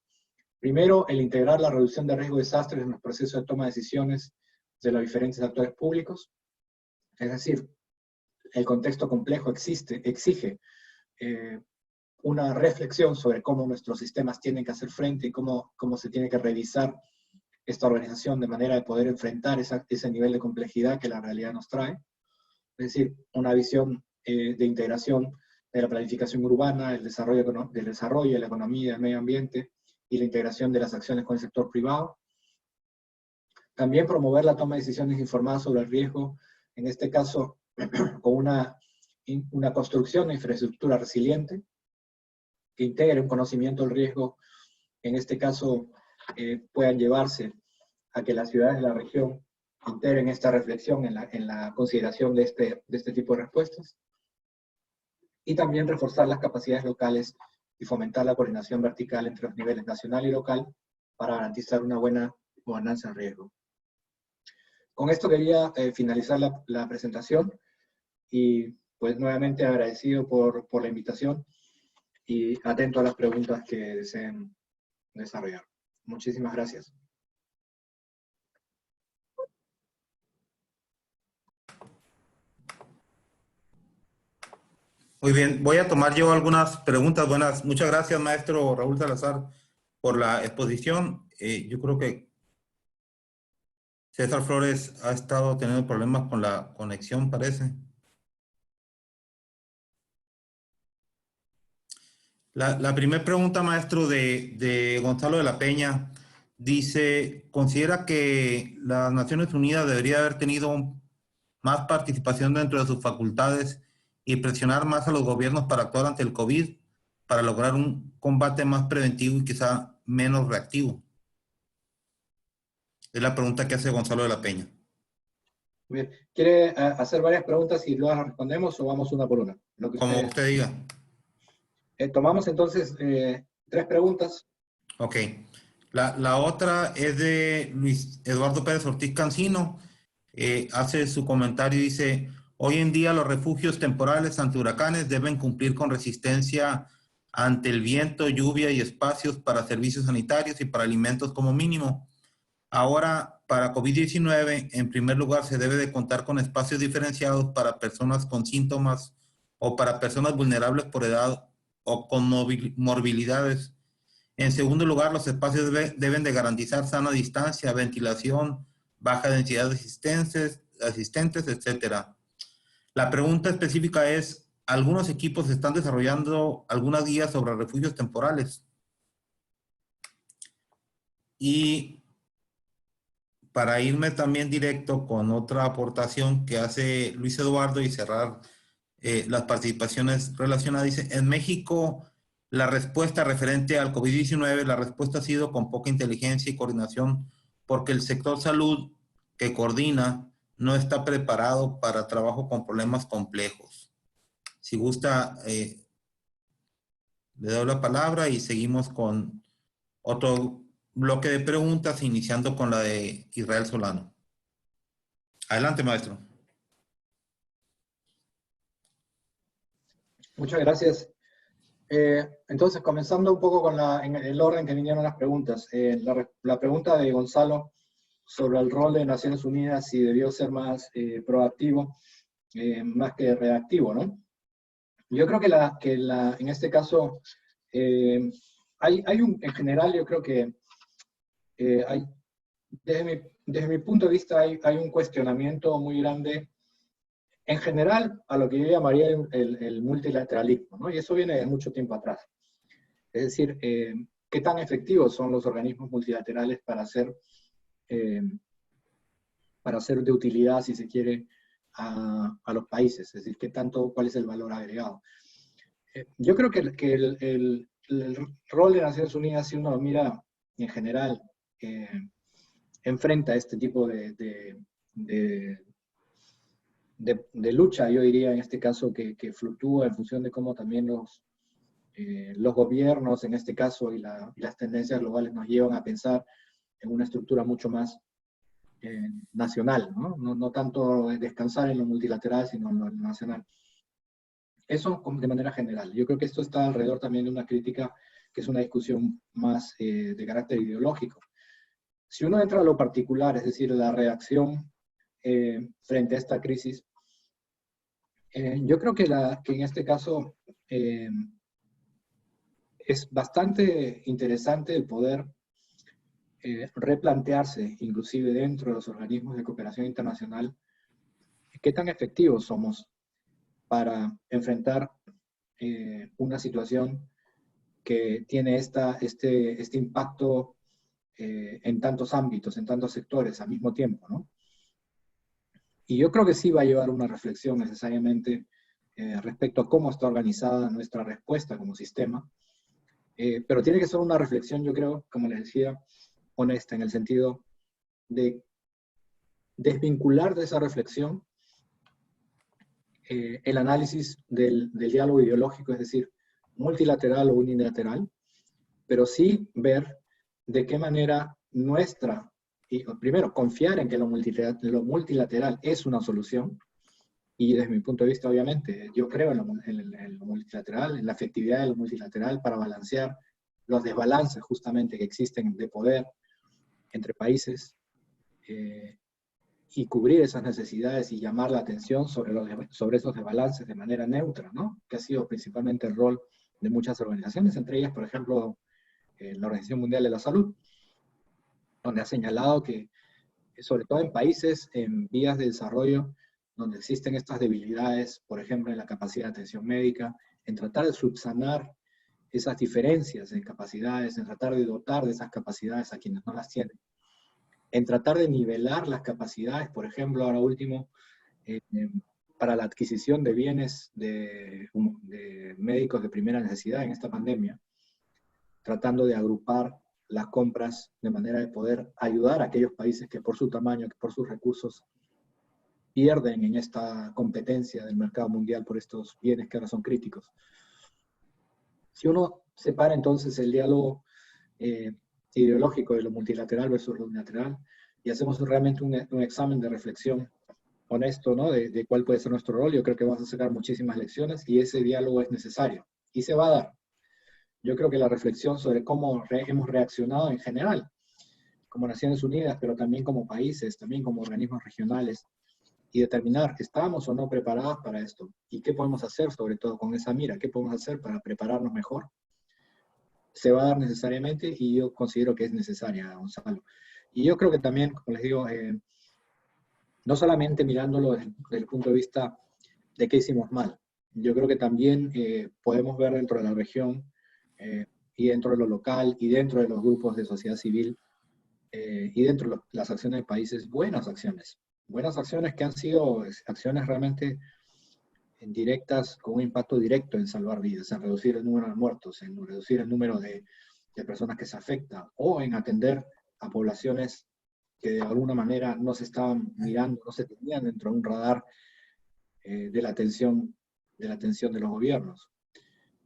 Primero, el integrar la reducción de riesgo de desastres en los procesos de toma de decisiones de los diferentes actores públicos. Es decir, el contexto complejo exige una reflexión sobre cómo nuestros sistemas tienen que hacer frente y cómo se tiene que revisar esta organización de manera de poder enfrentar ese nivel de complejidad que la realidad nos trae. Es decir, una visión de integración de la planificación urbana, del desarrollo de la economía, del medio ambiente y la integración de las acciones con el sector privado. También promover la toma de decisiones informadas sobre el riesgo, en este caso con una construcción de infraestructura resiliente que integre un conocimiento del riesgo, en este caso puedan llevarse a que las ciudades de la región integren esta reflexión en la consideración de este tipo de respuestas. Y también reforzar las capacidades locales y fomentar la coordinación vertical entre los niveles nacional y local para garantizar una buena gobernanza en riesgo. Con esto quería finalizar la presentación y pues nuevamente agradecido por la invitación y atento a las preguntas que deseen desarrollar. Muchísimas gracias. Muy bien, voy a tomar yo algunas preguntas. Muchas gracias, maestro Raúl Salazar, por la exposición. Yo creo que César Flores ha estado teniendo problemas con la conexión, parece. La primera pregunta, maestro, de Gonzalo de la Peña, dice, ¿considera que las Naciones Unidas debería haber tenido más participación dentro de sus facultades y presionar más a los gobiernos para actuar ante el COVID, para lograr un combate más preventivo y quizá menos reactivo? Es la pregunta que hace Gonzalo de la Peña. Bien. ¿Quiere hacer varias preguntas y luego las respondemos o vamos una por una? Lo que Como usted diga. Tomamos entonces 3 preguntas. Ok. La otra es de Luis Eduardo Pérez Ortiz Cancino. Hace su comentario y dice, hoy en día los refugios temporales ante huracanes deben cumplir con resistencia ante el viento, lluvia y espacios para servicios sanitarios y para alimentos como mínimo. Ahora, para COVID-19, en primer lugar, se debe de contar con espacios diferenciados para personas con síntomas o para personas vulnerables por edad o con morbilidades. En segundo lugar, los espacios deben de garantizar sana distancia, ventilación, baja densidad de asistentes, etc. La pregunta específica es, ¿algunos equipos están desarrollando algunas guías sobre refugios temporales? Y para irme también directo con otra aportación que hace Luis Eduardo y cerrar las participaciones relacionadas, dice, en México la respuesta referente al COVID-19, la respuesta ha sido con poca inteligencia y coordinación porque el sector salud que coordina no está preparado para trabajo con problemas complejos. Si gusta, le doy la palabra y seguimos con otro bloque de preguntas, iniciando con la de Israel Solano. Adelante, maestro. Muchas gracias. Entonces, comenzando un poco en el orden que vinieron las preguntas. La pregunta de Gonzalo sobre el rol de Naciones Unidas, si debió ser más proactivo, más que reactivo, ¿no? Yo creo que en este caso, en general, yo creo que desde mi punto de vista hay un cuestionamiento muy grande en general a lo que yo llamaría el multilateralismo, ¿no? Y eso viene de mucho tiempo atrás. Es decir, ¿qué tan efectivos son los organismos multilaterales para ser de utilidad, si se quiere, a los países? Es decir, ¿cuál es el valor agregado? Yo creo que el rol de Naciones Unidas, si uno lo mira en general, enfrenta este tipo de lucha, yo diría en este caso, que fluctúa en función de cómo también los gobiernos, en este caso, y las tendencias globales nos llevan a pensar en una estructura mucho más nacional, ¿no? No tanto descansar en lo multilateral, sino en lo nacional. Eso de manera general. Yo creo que esto está alrededor también de una crítica que es una discusión más de carácter ideológico. Si uno entra a lo particular, es decir, la reacción frente a esta crisis, yo creo que en este caso es bastante interesante el poder replantearse, inclusive dentro de los organismos de cooperación internacional, qué tan efectivos somos para enfrentar una situación que tiene este impacto en tantos ámbitos, en tantos sectores al mismo tiempo, ¿no? Y yo creo que sí va a llevar una reflexión necesariamente respecto a cómo está organizada nuestra respuesta como sistema, pero tiene que ser una reflexión, yo creo, como les decía, honesta, en el sentido de desvincular de esa reflexión el análisis del diálogo ideológico, es decir, multilateral o unilateral, pero sí ver de qué manera nuestra, y primero, confiar en que lo multilateral es una solución, y desde mi punto de vista, obviamente, yo creo en lo multilateral, en la efectividad de lo multilateral para balancear los desbalances justamente que existen de poder entre países, y cubrir esas necesidades y llamar la atención sobre esos desbalances de manera neutra, ¿no? Que ha sido principalmente el rol de muchas organizaciones, entre ellas, por ejemplo, la Organización Mundial de la Salud, donde ha señalado que, sobre todo en países en vías de desarrollo, donde existen estas debilidades, por ejemplo, en la capacidad de atención médica, en tratar de subsanar esas diferencias en capacidades, en tratar de dotar de esas capacidades a quienes no las tienen, en tratar de nivelar las capacidades, por ejemplo, ahora último, para la adquisición de bienes de médicos de primera necesidad en esta pandemia, tratando de agrupar las compras de manera de poder ayudar a aquellos países que por su tamaño, que por sus recursos, pierden en esta competencia del mercado mundial por estos bienes que ahora son críticos. Si uno separa entonces el diálogo ideológico de lo multilateral versus lo unilateral y hacemos realmente un examen de reflexión honesto, ¿no? de cuál puede ser nuestro rol, yo creo que vamos a sacar muchísimas lecciones y ese diálogo es necesario y se va a dar. Yo creo que la reflexión sobre cómo hemos reaccionado en general, como Naciones Unidas, pero también como países, también como organismos regionales, y determinar que estamos o no preparados para esto, y qué podemos hacer sobre todo con esa mira, qué podemos hacer para prepararnos mejor, se va a dar necesariamente y yo considero que es necesaria, Gonzalo. Y yo creo que también, como les digo, no solamente mirándolo desde el punto de vista de qué hicimos mal, yo creo que también podemos ver dentro de la región y dentro de lo local y dentro de los grupos de sociedad civil y dentro de las acciones de países, buenas acciones que han sido acciones realmente directas, con un impacto directo en salvar vidas, en reducir el número de muertos, en reducir el número de personas que se afectan, o en atender a poblaciones que de alguna manera no se estaban mirando, no se tenían dentro de un radar de la atención de los gobiernos.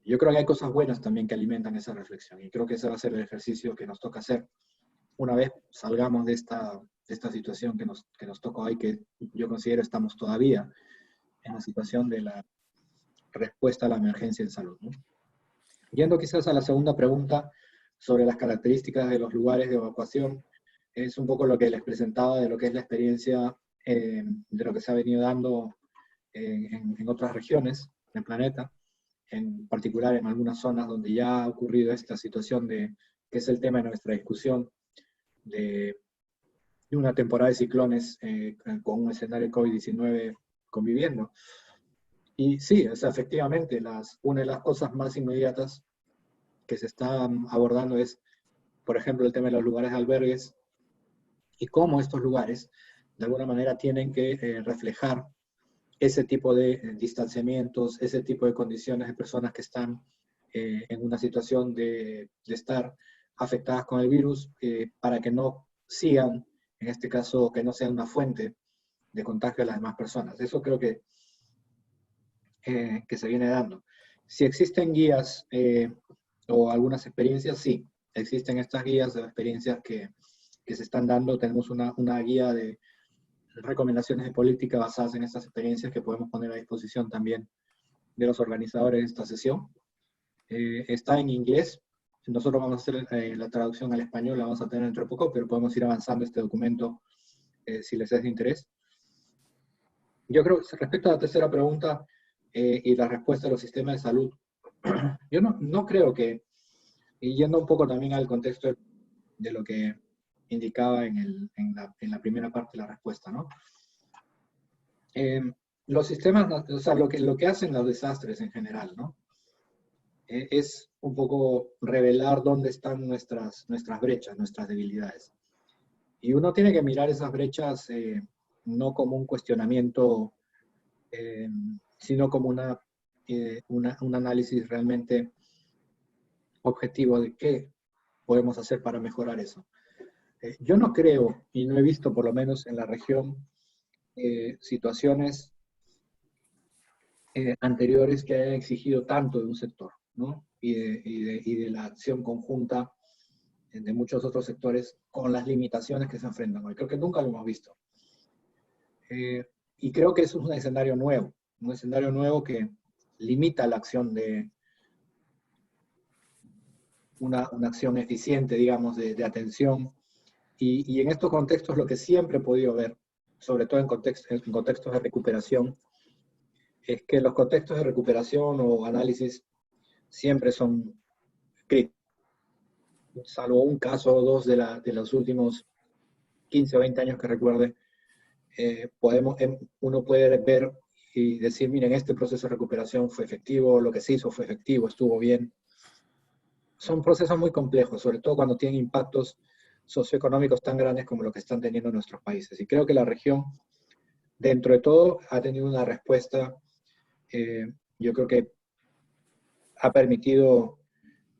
Yo creo que hay cosas buenas también que alimentan esa reflexión, y creo que ese va a ser el ejercicio que nos toca hacer una vez salgamos de esta situación que nos toca hoy, que yo considero estamos todavía en la situación de la respuesta a la emergencia en salud, ¿no? Yendo quizás a la segunda pregunta sobre las características de los lugares de evacuación, es un poco lo que les presentaba de lo que es la experiencia de lo que se ha venido dando en otras regiones del planeta, en particular en algunas zonas donde ya ha ocurrido esta situación que es el tema de nuestra discusión, de una temporada de ciclones con un escenario COVID-19 conviviendo. Y sí, o sea, efectivamente, una de las cosas más inmediatas que se están abordando es, por ejemplo, el tema de los lugares de albergues y cómo estos lugares, de alguna manera, tienen que reflejar ese tipo de distanciamientos, ese tipo de condiciones de personas que están en una situación de estar afectadas con el virus, para que no sigan, en este caso, que no sean una fuente de contagio a las demás personas. Eso creo que se viene dando. Si existen guías o algunas experiencias, sí, existen estas guías o experiencias que se están dando. Tenemos una guía de recomendaciones de política basadas en estas experiencias que podemos poner a disposición también de los organizadores de esta sesión. Está en inglés. Nosotros vamos a hacer la traducción al español, la vamos a tener dentro de poco, pero podemos ir avanzando este documento si les es de interés. Yo creo que respecto a la tercera pregunta y la respuesta de los sistemas de salud, yo no creo que, y yendo un poco también al contexto de lo que indicaba en la primera parte de la respuesta, ¿no? Los sistemas, o sea, lo que hacen los desastres en general, ¿no? Es un poco revelar dónde están nuestras brechas, nuestras debilidades. Y uno tiene que mirar esas brechas no como un cuestionamiento, eh, sino como un análisis realmente objetivo de qué podemos hacer para mejorar eso. Yo no creo, y no he visto por lo menos en la región, situaciones anteriores que hayan exigido tanto de un sector, ¿no? Y de la acción conjunta de muchos otros sectores con las limitaciones que se enfrentan hoy. Creo que nunca lo hemos visto. Y creo que eso es un escenario nuevo que limita la acción de una acción eficiente, digamos, de atención. Y en estos contextos lo que siempre he podido ver, sobre todo en contextos de recuperación, es que los contextos de recuperación o análisis siempre son críticos, salvo un caso o dos de los últimos 15 o 20 años que recuerde, uno puede ver y decir, miren, este proceso de recuperación fue efectivo, lo que se hizo fue efectivo, estuvo bien. Son procesos muy complejos, sobre todo cuando tienen impactos socioeconómicos tan grandes como lo que están teniendo nuestros países. Y creo que la región, dentro de todo, ha tenido una respuesta, yo creo que ha permitido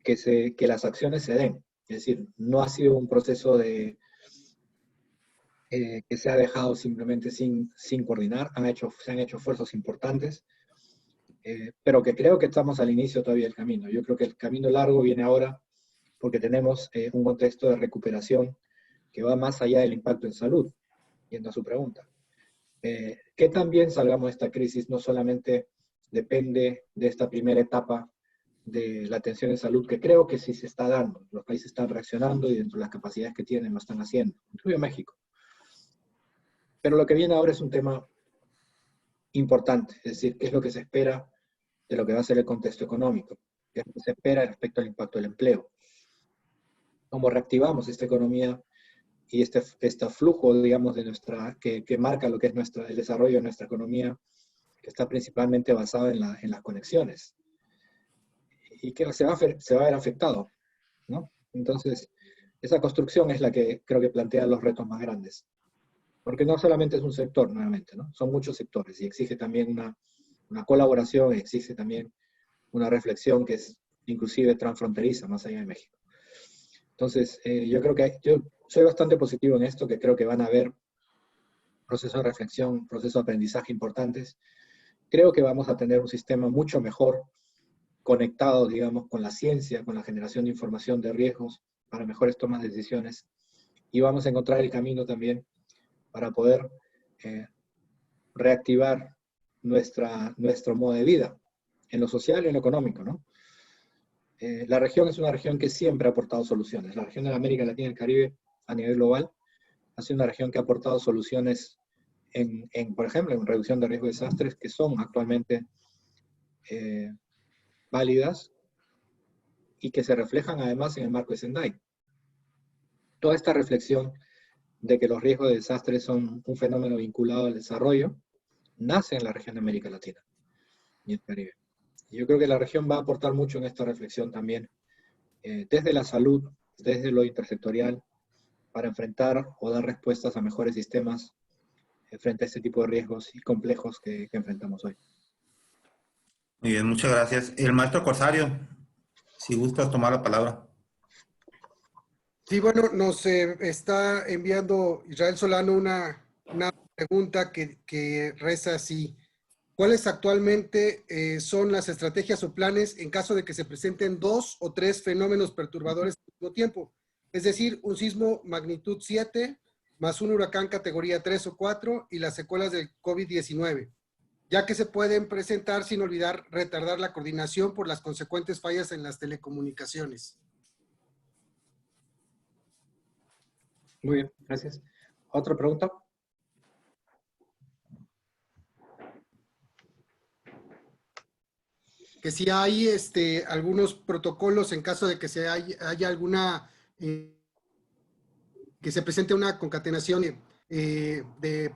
que las acciones se den. Es decir, no ha sido un proceso que se ha dejado simplemente sin coordinar. Se han hecho esfuerzos importantes, pero que creo que estamos al inicio todavía del camino. Yo creo que el camino largo viene ahora porque tenemos un contexto de recuperación que va más allá del impacto en salud, yendo a su pregunta. Que también salgamos de esta crisis no solamente depende de esta primera etapa de la atención en salud, que creo que sí se está dando. Los países están reaccionando y dentro de las capacidades que tienen lo están haciendo, incluido México. Pero lo que viene ahora es un tema importante, es decir, qué es lo que se espera de lo que va a ser el contexto económico, qué es lo que se espera respecto al impacto del empleo, cómo reactivamos esta economía y este flujo, digamos, que marca lo que es el desarrollo de nuestra economía, que está principalmente basado en las conexiones, y que se va a ver afectado, ¿no? Entonces, esa construcción es la que creo que plantea los retos más grandes. Porque no solamente es un sector, nuevamente, ¿no? Son muchos sectores y exige también una colaboración, exige también una reflexión que es inclusive transfronteriza, más allá de México. Entonces, yo soy bastante positivo en esto, que creo que van a haber procesos de reflexión, procesos de aprendizaje importantes. Creo que vamos a tener un sistema mucho mejor conectado, digamos, con la ciencia, con la generación de información de riesgos para mejores tomas de decisiones. Y vamos a encontrar el camino también para poder reactivar nuestro modo de vida, en lo social y en lo económico, ¿no? La región es una región que siempre ha aportado soluciones. La región de América Latina y el Caribe, a nivel global, ha sido una región que ha aportado soluciones, por ejemplo, en reducción de riesgo de desastres, que son actualmente válidas y que se reflejan además en el marco de Sendai. Toda esta reflexión de que los riesgos de desastres son un fenómeno vinculado al desarrollo, nace en la región de América Latina y el Caribe. Y yo creo que la región va a aportar mucho en esta reflexión también, desde la salud, desde lo intersectorial, para enfrentar o dar respuestas a mejores sistemas frente a este tipo de riesgos y complejos que enfrentamos hoy. Muy bien, muchas gracias. El maestro Corsario, si gustas tomar la palabra. Sí, bueno, nos está enviando Israel Solano una pregunta que reza así. ¿Cuáles actualmente son las estrategias o planes en caso de que se presenten 2 o 3 fenómenos perturbadores al mismo tiempo? Es decir, un sismo magnitud 7 más un huracán categoría 3 o 4 y las secuelas del COVID-19, ya que se pueden presentar sin olvidar retardar la coordinación por las consecuentes fallas en las telecomunicaciones. Muy bien, gracias. ¿Otra pregunta? Que si hay algunos protocolos en caso de que haya alguna, que se presente una concatenación de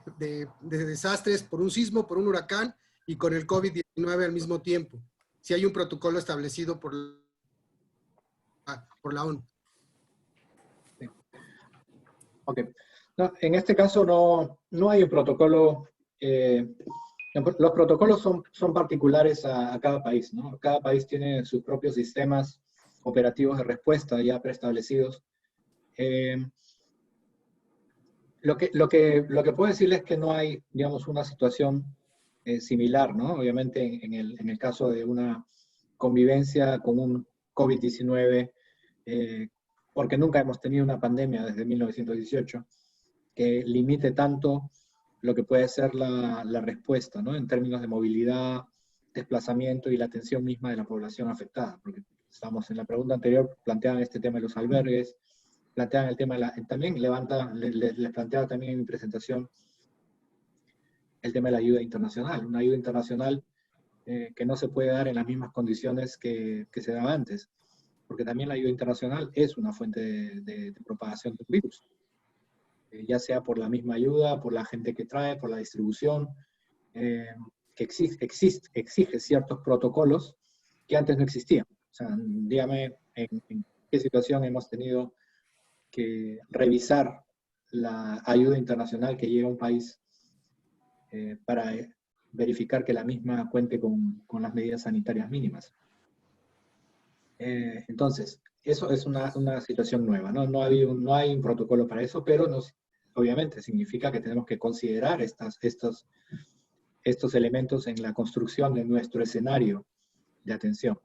desastres por un sismo, por un huracán y con el COVID-19 al mismo tiempo. Si hay un protocolo establecido por la ONU. Sí. Ok. No, en este caso no hay un protocolo. Los protocolos son particulares a cada país, ¿no? Cada país tiene sus propios sistemas operativos de respuesta ya preestablecidos. Lo que puedo decirles es que no hay, digamos, una situación similar, ¿no? Obviamente en el caso de una convivencia con un COVID-19, porque nunca hemos tenido una pandemia desde 1918 que limite tanto lo que puede ser la respuesta, ¿no? En términos de movilidad, desplazamiento y la atención misma de la población afectada, porque estamos en la pregunta anterior, planteaban este tema de los albergues, planteaban el tema también les planteaba también en mi presentación el tema de la ayuda internacional, una ayuda internacional que no se puede dar en las mismas condiciones que se daba antes, porque también la ayuda internacional es una fuente de propagación del virus, ya sea por la misma ayuda, por la gente que trae, por la distribución, que exige ciertos protocolos que antes no existían. O sea, dígame en qué situación hemos tenido que revisar la ayuda internacional que llega a un país para verificar que la misma cuente con las medidas sanitarias mínimas. Entonces, eso es una situación nueva, ¿no? No hay un protocolo para eso, pero obviamente significa que tenemos que considerar estos elementos en la construcción de nuestro escenario de atención.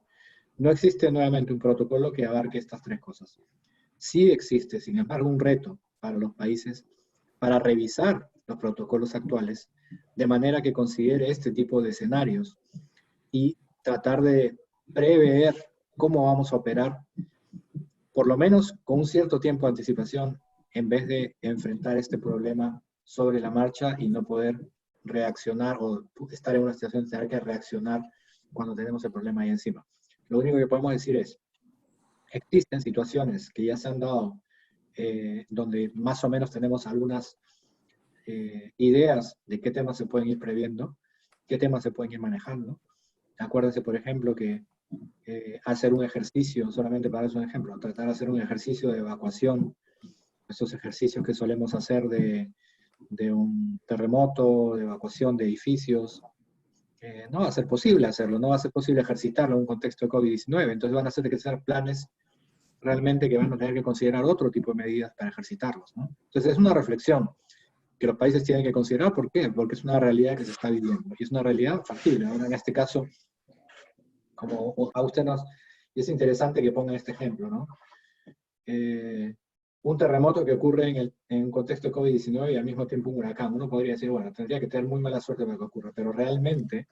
No existe nuevamente un protocolo que abarque estas tres cosas. Sí existe, sin embargo, un reto para los países para revisar los protocolos actuales de manera que considere este tipo de escenarios y tratar de prever cómo vamos a operar, por lo menos con un cierto tiempo de anticipación, en vez de enfrentar este problema sobre la marcha y no poder reaccionar o estar en una situación de tener que reaccionar cuando tenemos el problema ahí encima. Lo único que podemos decir es, existen situaciones que ya se han dado donde más o menos tenemos algunas ideas de qué temas se pueden ir previendo, qué temas se pueden ir manejando. Acuérdense, por ejemplo, que hacer un ejercicio, solamente para eso un ejemplo, tratar de hacer un ejercicio de evacuación, esos ejercicios que solemos hacer de un terremoto, de evacuación de edificios, no va a ser posible hacerlo, no va a ser posible ejercitarlo en un contexto de COVID-19, entonces van a ser que ser planes realmente que van a tener que considerar otro tipo de medidas para ejercitarlos, ¿no? Entonces es una reflexión que los países tienen que considerar. ¿Por qué? Porque es una realidad que se está viviendo, y es una realidad factible. Ahora, en este caso, como a usted y es interesante que pongan este ejemplo, ¿no? Un terremoto que ocurre en un contexto de COVID-19 y al mismo tiempo un huracán. Uno podría decir, bueno, tendría que tener muy mala suerte para que ocurra, pero realmente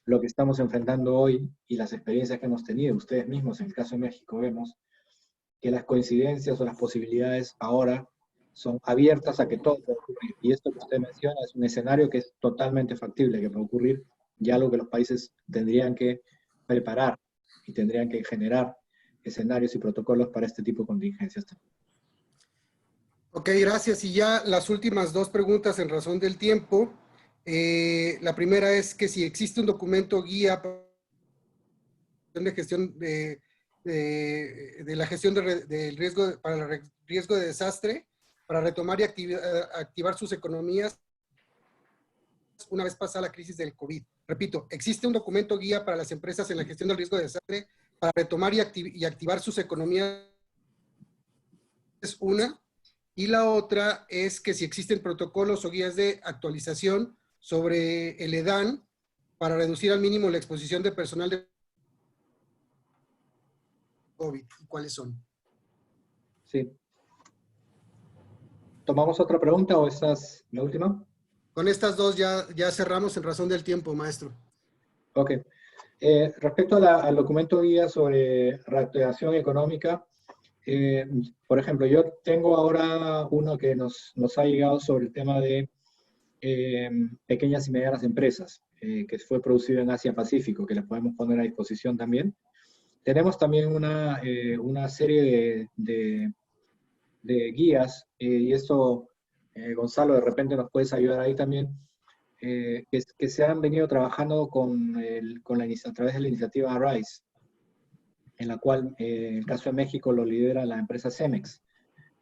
lo que estamos enfrentando hoy y las experiencias que hemos tenido, ustedes mismos en el caso de México, vemos que las coincidencias o las posibilidades ahora son abiertas a que todo pueda ocurrir. Y esto que usted menciona es un escenario que es totalmente factible, que puede ocurrir, ya algo que los países tendrían que preparar y tendrían que generar escenarios y protocolos para este tipo de contingencias. Ok, gracias. Y ya las últimas dos preguntas en razón del tiempo. La primera es que si existe un documento guía de gestión de la gestión del riesgo para el riesgo de desastre, para retomar y activar sus economías una vez pasada la crisis del COVID. Repito, ¿existe un documento guía para las empresas en la gestión del riesgo de desastre para retomar y activar sus economías? Es una. Y la otra es que si existen protocolos o guías de actualización sobre el EDAN para reducir al mínimo la exposición de personal de COVID. ¿Y cuáles son? Sí. ¿Tomamos otra pregunta o esta es la última? Con estas dos ya cerramos en razón del tiempo, maestro. Ok. Respecto al documento guía sobre reactivación económica, por ejemplo, yo tengo ahora uno que nos ha llegado sobre el tema de pequeñas y medianas empresas, que fue producido en Asia Pacífico, que les podemos poner a disposición también. Tenemos también una serie de guías, y esto Gonzalo, de repente nos puedes ayudar ahí también, que se han venido trabajando a través de la iniciativa RISE, en la cual, en el caso de México, lo lidera la empresa Cemex.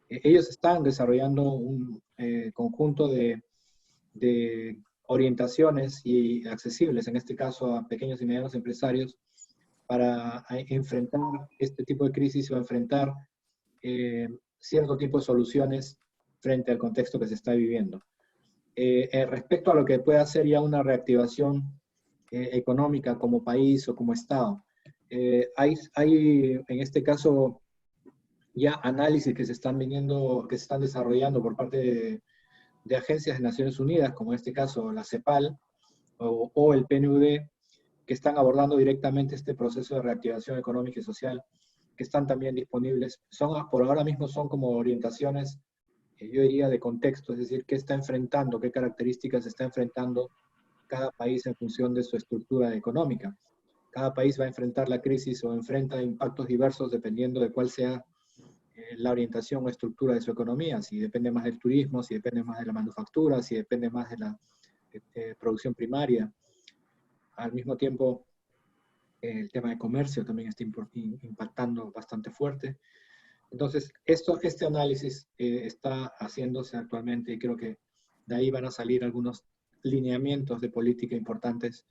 Ellos están desarrollando un conjunto de orientaciones y accesibles, en este caso a pequeños y medianos empresarios, para enfrentar este tipo de crisis o enfrentar cierto tipo de soluciones frente al contexto que se está viviendo. Respecto a lo que puede hacer ya una reactivación económica como país o como Estado, hay en este caso ya análisis que se están desarrollando por parte de agencias de Naciones Unidas, como en este caso la CEPAL o el PNUD, que están abordando directamente este proceso de reactivación económica y social, que están también disponibles. Por ahora mismo son como orientaciones, yo diría, de contexto, es decir, qué está enfrentando, qué características está enfrentando cada país en función de su estructura económica. Cada país va a enfrentar la crisis o enfrenta impactos diversos dependiendo de cuál sea la orientación o estructura de su economía, si depende más del turismo, si depende más de la manufactura, si depende más de la producción primaria. Al mismo tiempo, el tema de comercio también está impactando bastante fuerte. Entonces, este análisis está haciéndose actualmente y creo que de ahí van a salir algunos lineamientos de política importantes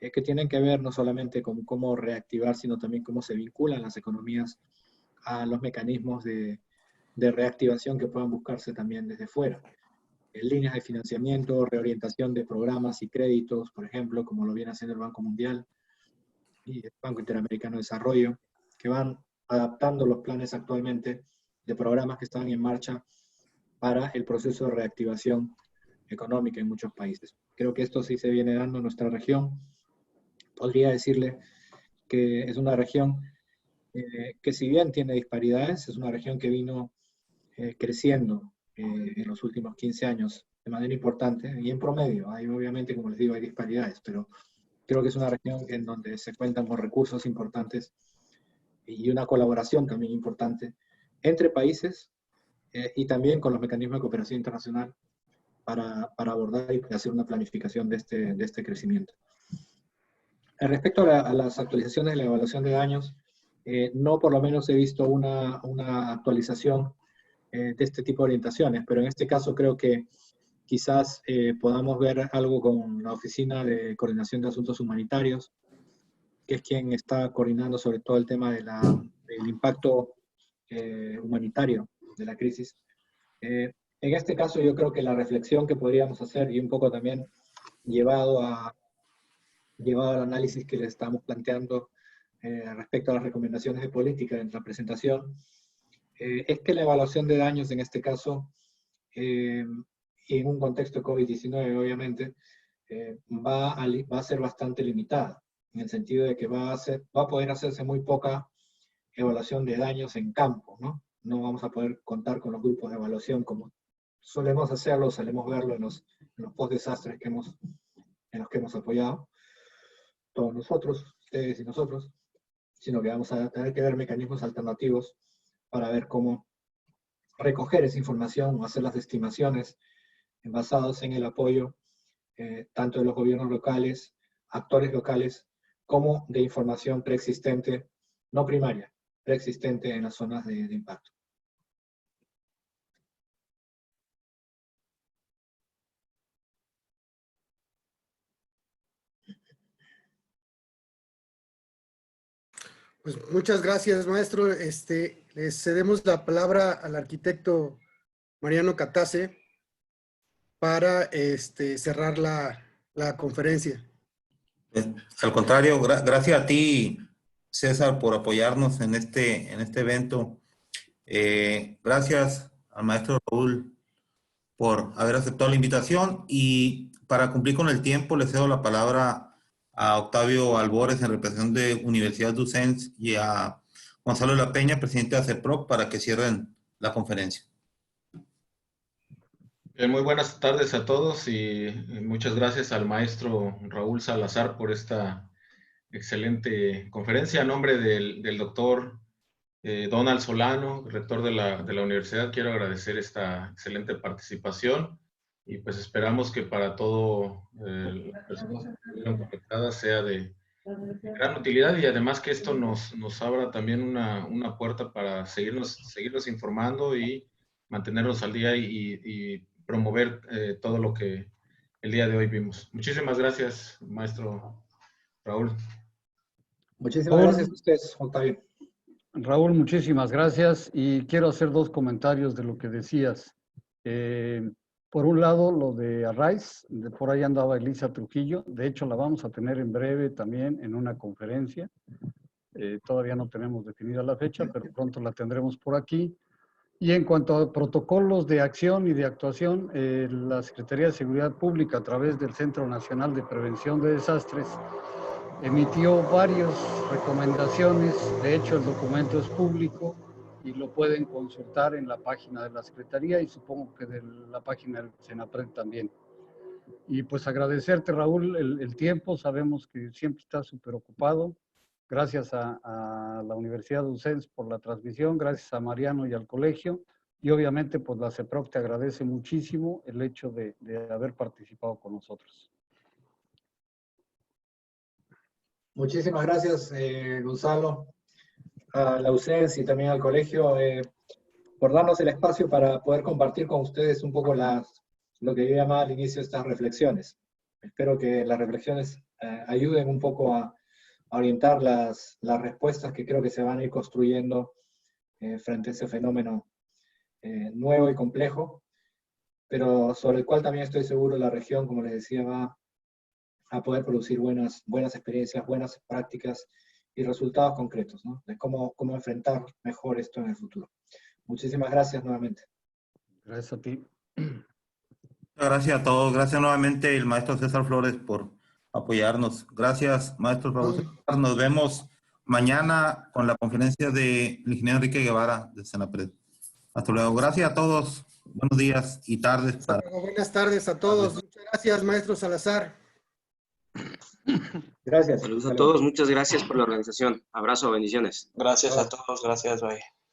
que tienen que ver no solamente con cómo reactivar, sino también cómo se vinculan las economías a los mecanismos de reactivación que puedan buscarse también desde fuera. Líneas de financiamiento, reorientación de programas y créditos, por ejemplo, como lo viene haciendo el Banco Mundial y el Banco Interamericano de Desarrollo, que van adaptando los planes actualmente de programas que están en marcha para el proceso de reactivación económica en muchos países. Creo que esto sí se viene dando en nuestra región. Podría decirle que es una región que si bien tiene disparidades, es una región que vino creciendo en los últimos 15 años de manera importante y en promedio. Hay obviamente, como les digo, hay disparidades, pero creo que es una región en donde se cuentan con recursos importantes y una colaboración también importante entre países y también con los mecanismos de cooperación internacional para abordar y hacer una planificación de este crecimiento. Respecto a las actualizaciones de la evaluación de daños, no por lo menos he visto una actualización de este tipo de orientaciones, pero en este caso creo que quizás podamos ver algo con la Oficina de Coordinación de Asuntos Humanitarios, que es quien está coordinando sobre todo el tema del impacto humanitario de la crisis. En este caso yo creo que la reflexión que podríamos hacer, y un poco también llevado al análisis que le estamos planteando respecto a las recomendaciones de política en la presentación, es que la evaluación de daños en este caso, y en un contexto de COVID-19 obviamente, va a ser bastante limitada, en el sentido de que va a poder hacerse muy poca evaluación de daños en campo, ¿no? No vamos a poder contar con los grupos de evaluación como solemos hacerlo, solemos verlo en los post-desastres en los que hemos apoyado, todos nosotros, ustedes y nosotros, sino que vamos a tener que ver mecanismos alternativos para ver cómo recoger esa información o hacer las estimaciones basados en el apoyo tanto de los gobiernos locales, actores locales, como de información preexistente, no primaria, preexistente en las zonas de impacto. Pues muchas gracias, maestro. Le cedemos la palabra al arquitecto Mariano Catase para cerrar la conferencia. Al contrario, gracias a ti, César, por apoyarnos en este evento. Gracias al maestro Raúl por haber aceptado la invitación, y para cumplir con el tiempo le cedo la palabra a Octavio Albores en representación de Universidad Ducens y a Gonzalo de la Peña, presidente de ACEPROC, para que cierren la conferencia. Muy buenas tardes a todos y muchas gracias al maestro Raúl Salazar por esta excelente conferencia. A nombre del doctor Donald Solano, rector de la universidad, quiero agradecer esta excelente participación y pues esperamos que para todo las personas que estuvieron conectadas sea de gran utilidad y además que esto nos abra también una puerta para seguirnos informando y mantenernos al día y promover todo lo que el día de hoy vimos. Muchísimas gracias, maestro Raúl. Muchísimas gracias a ustedes, Octavio. Raúl, muchísimas gracias y quiero hacer dos comentarios de lo que decías. Por un lado, lo de Arraiz, por ahí andaba Elisa Trujillo, de hecho la vamos a tener en breve también en una conferencia. Todavía no tenemos definida la fecha, pero pronto la tendremos por aquí. Y en cuanto a protocolos de acción y de actuación, la Secretaría de Seguridad Pública, a través del Centro Nacional de Prevención de Desastres, emitió varias recomendaciones. De hecho, el documento es público y lo pueden consultar en la página de la Secretaría y supongo que de la página del Senapred también. Y pues agradecerte, Raúl, el tiempo. Sabemos que siempre estás súper ocupado. Gracias a la Universidad de UCENS por la transmisión, gracias a Mariano y al colegio. Y obviamente, pues la CEPROC te agradece muchísimo el hecho de haber participado con nosotros. Muchísimas gracias, Gonzalo, a la UCENS y también al colegio por darnos el espacio para poder compartir con ustedes un poco lo que yo llamaba al inicio estas reflexiones. Espero que las reflexiones ayuden un poco a orientar las respuestas que creo que se van a ir construyendo frente a ese fenómeno nuevo y complejo, pero sobre el cual también estoy seguro la región, como les decía, va a poder producir buenas experiencias, buenas prácticas y resultados concretos, ¿no? De cómo enfrentar mejor esto en el futuro. Muchísimas gracias nuevamente. Gracias a ti. Gracias a todos. Gracias nuevamente el maestro César Flores por apoyarnos. Gracias, maestro Raúl César. Nos vemos mañana con la conferencia del ingeniero Enrique Guevara de Senapred. Hasta luego. Gracias a todos. Buenos días y tardes. Buenas tardes a todos. Muchas gracias, maestro Salazar. Gracias. Saludos a todos, muchas gracias por la organización. Abrazo, bendiciones. Gracias a todos, gracias, bye.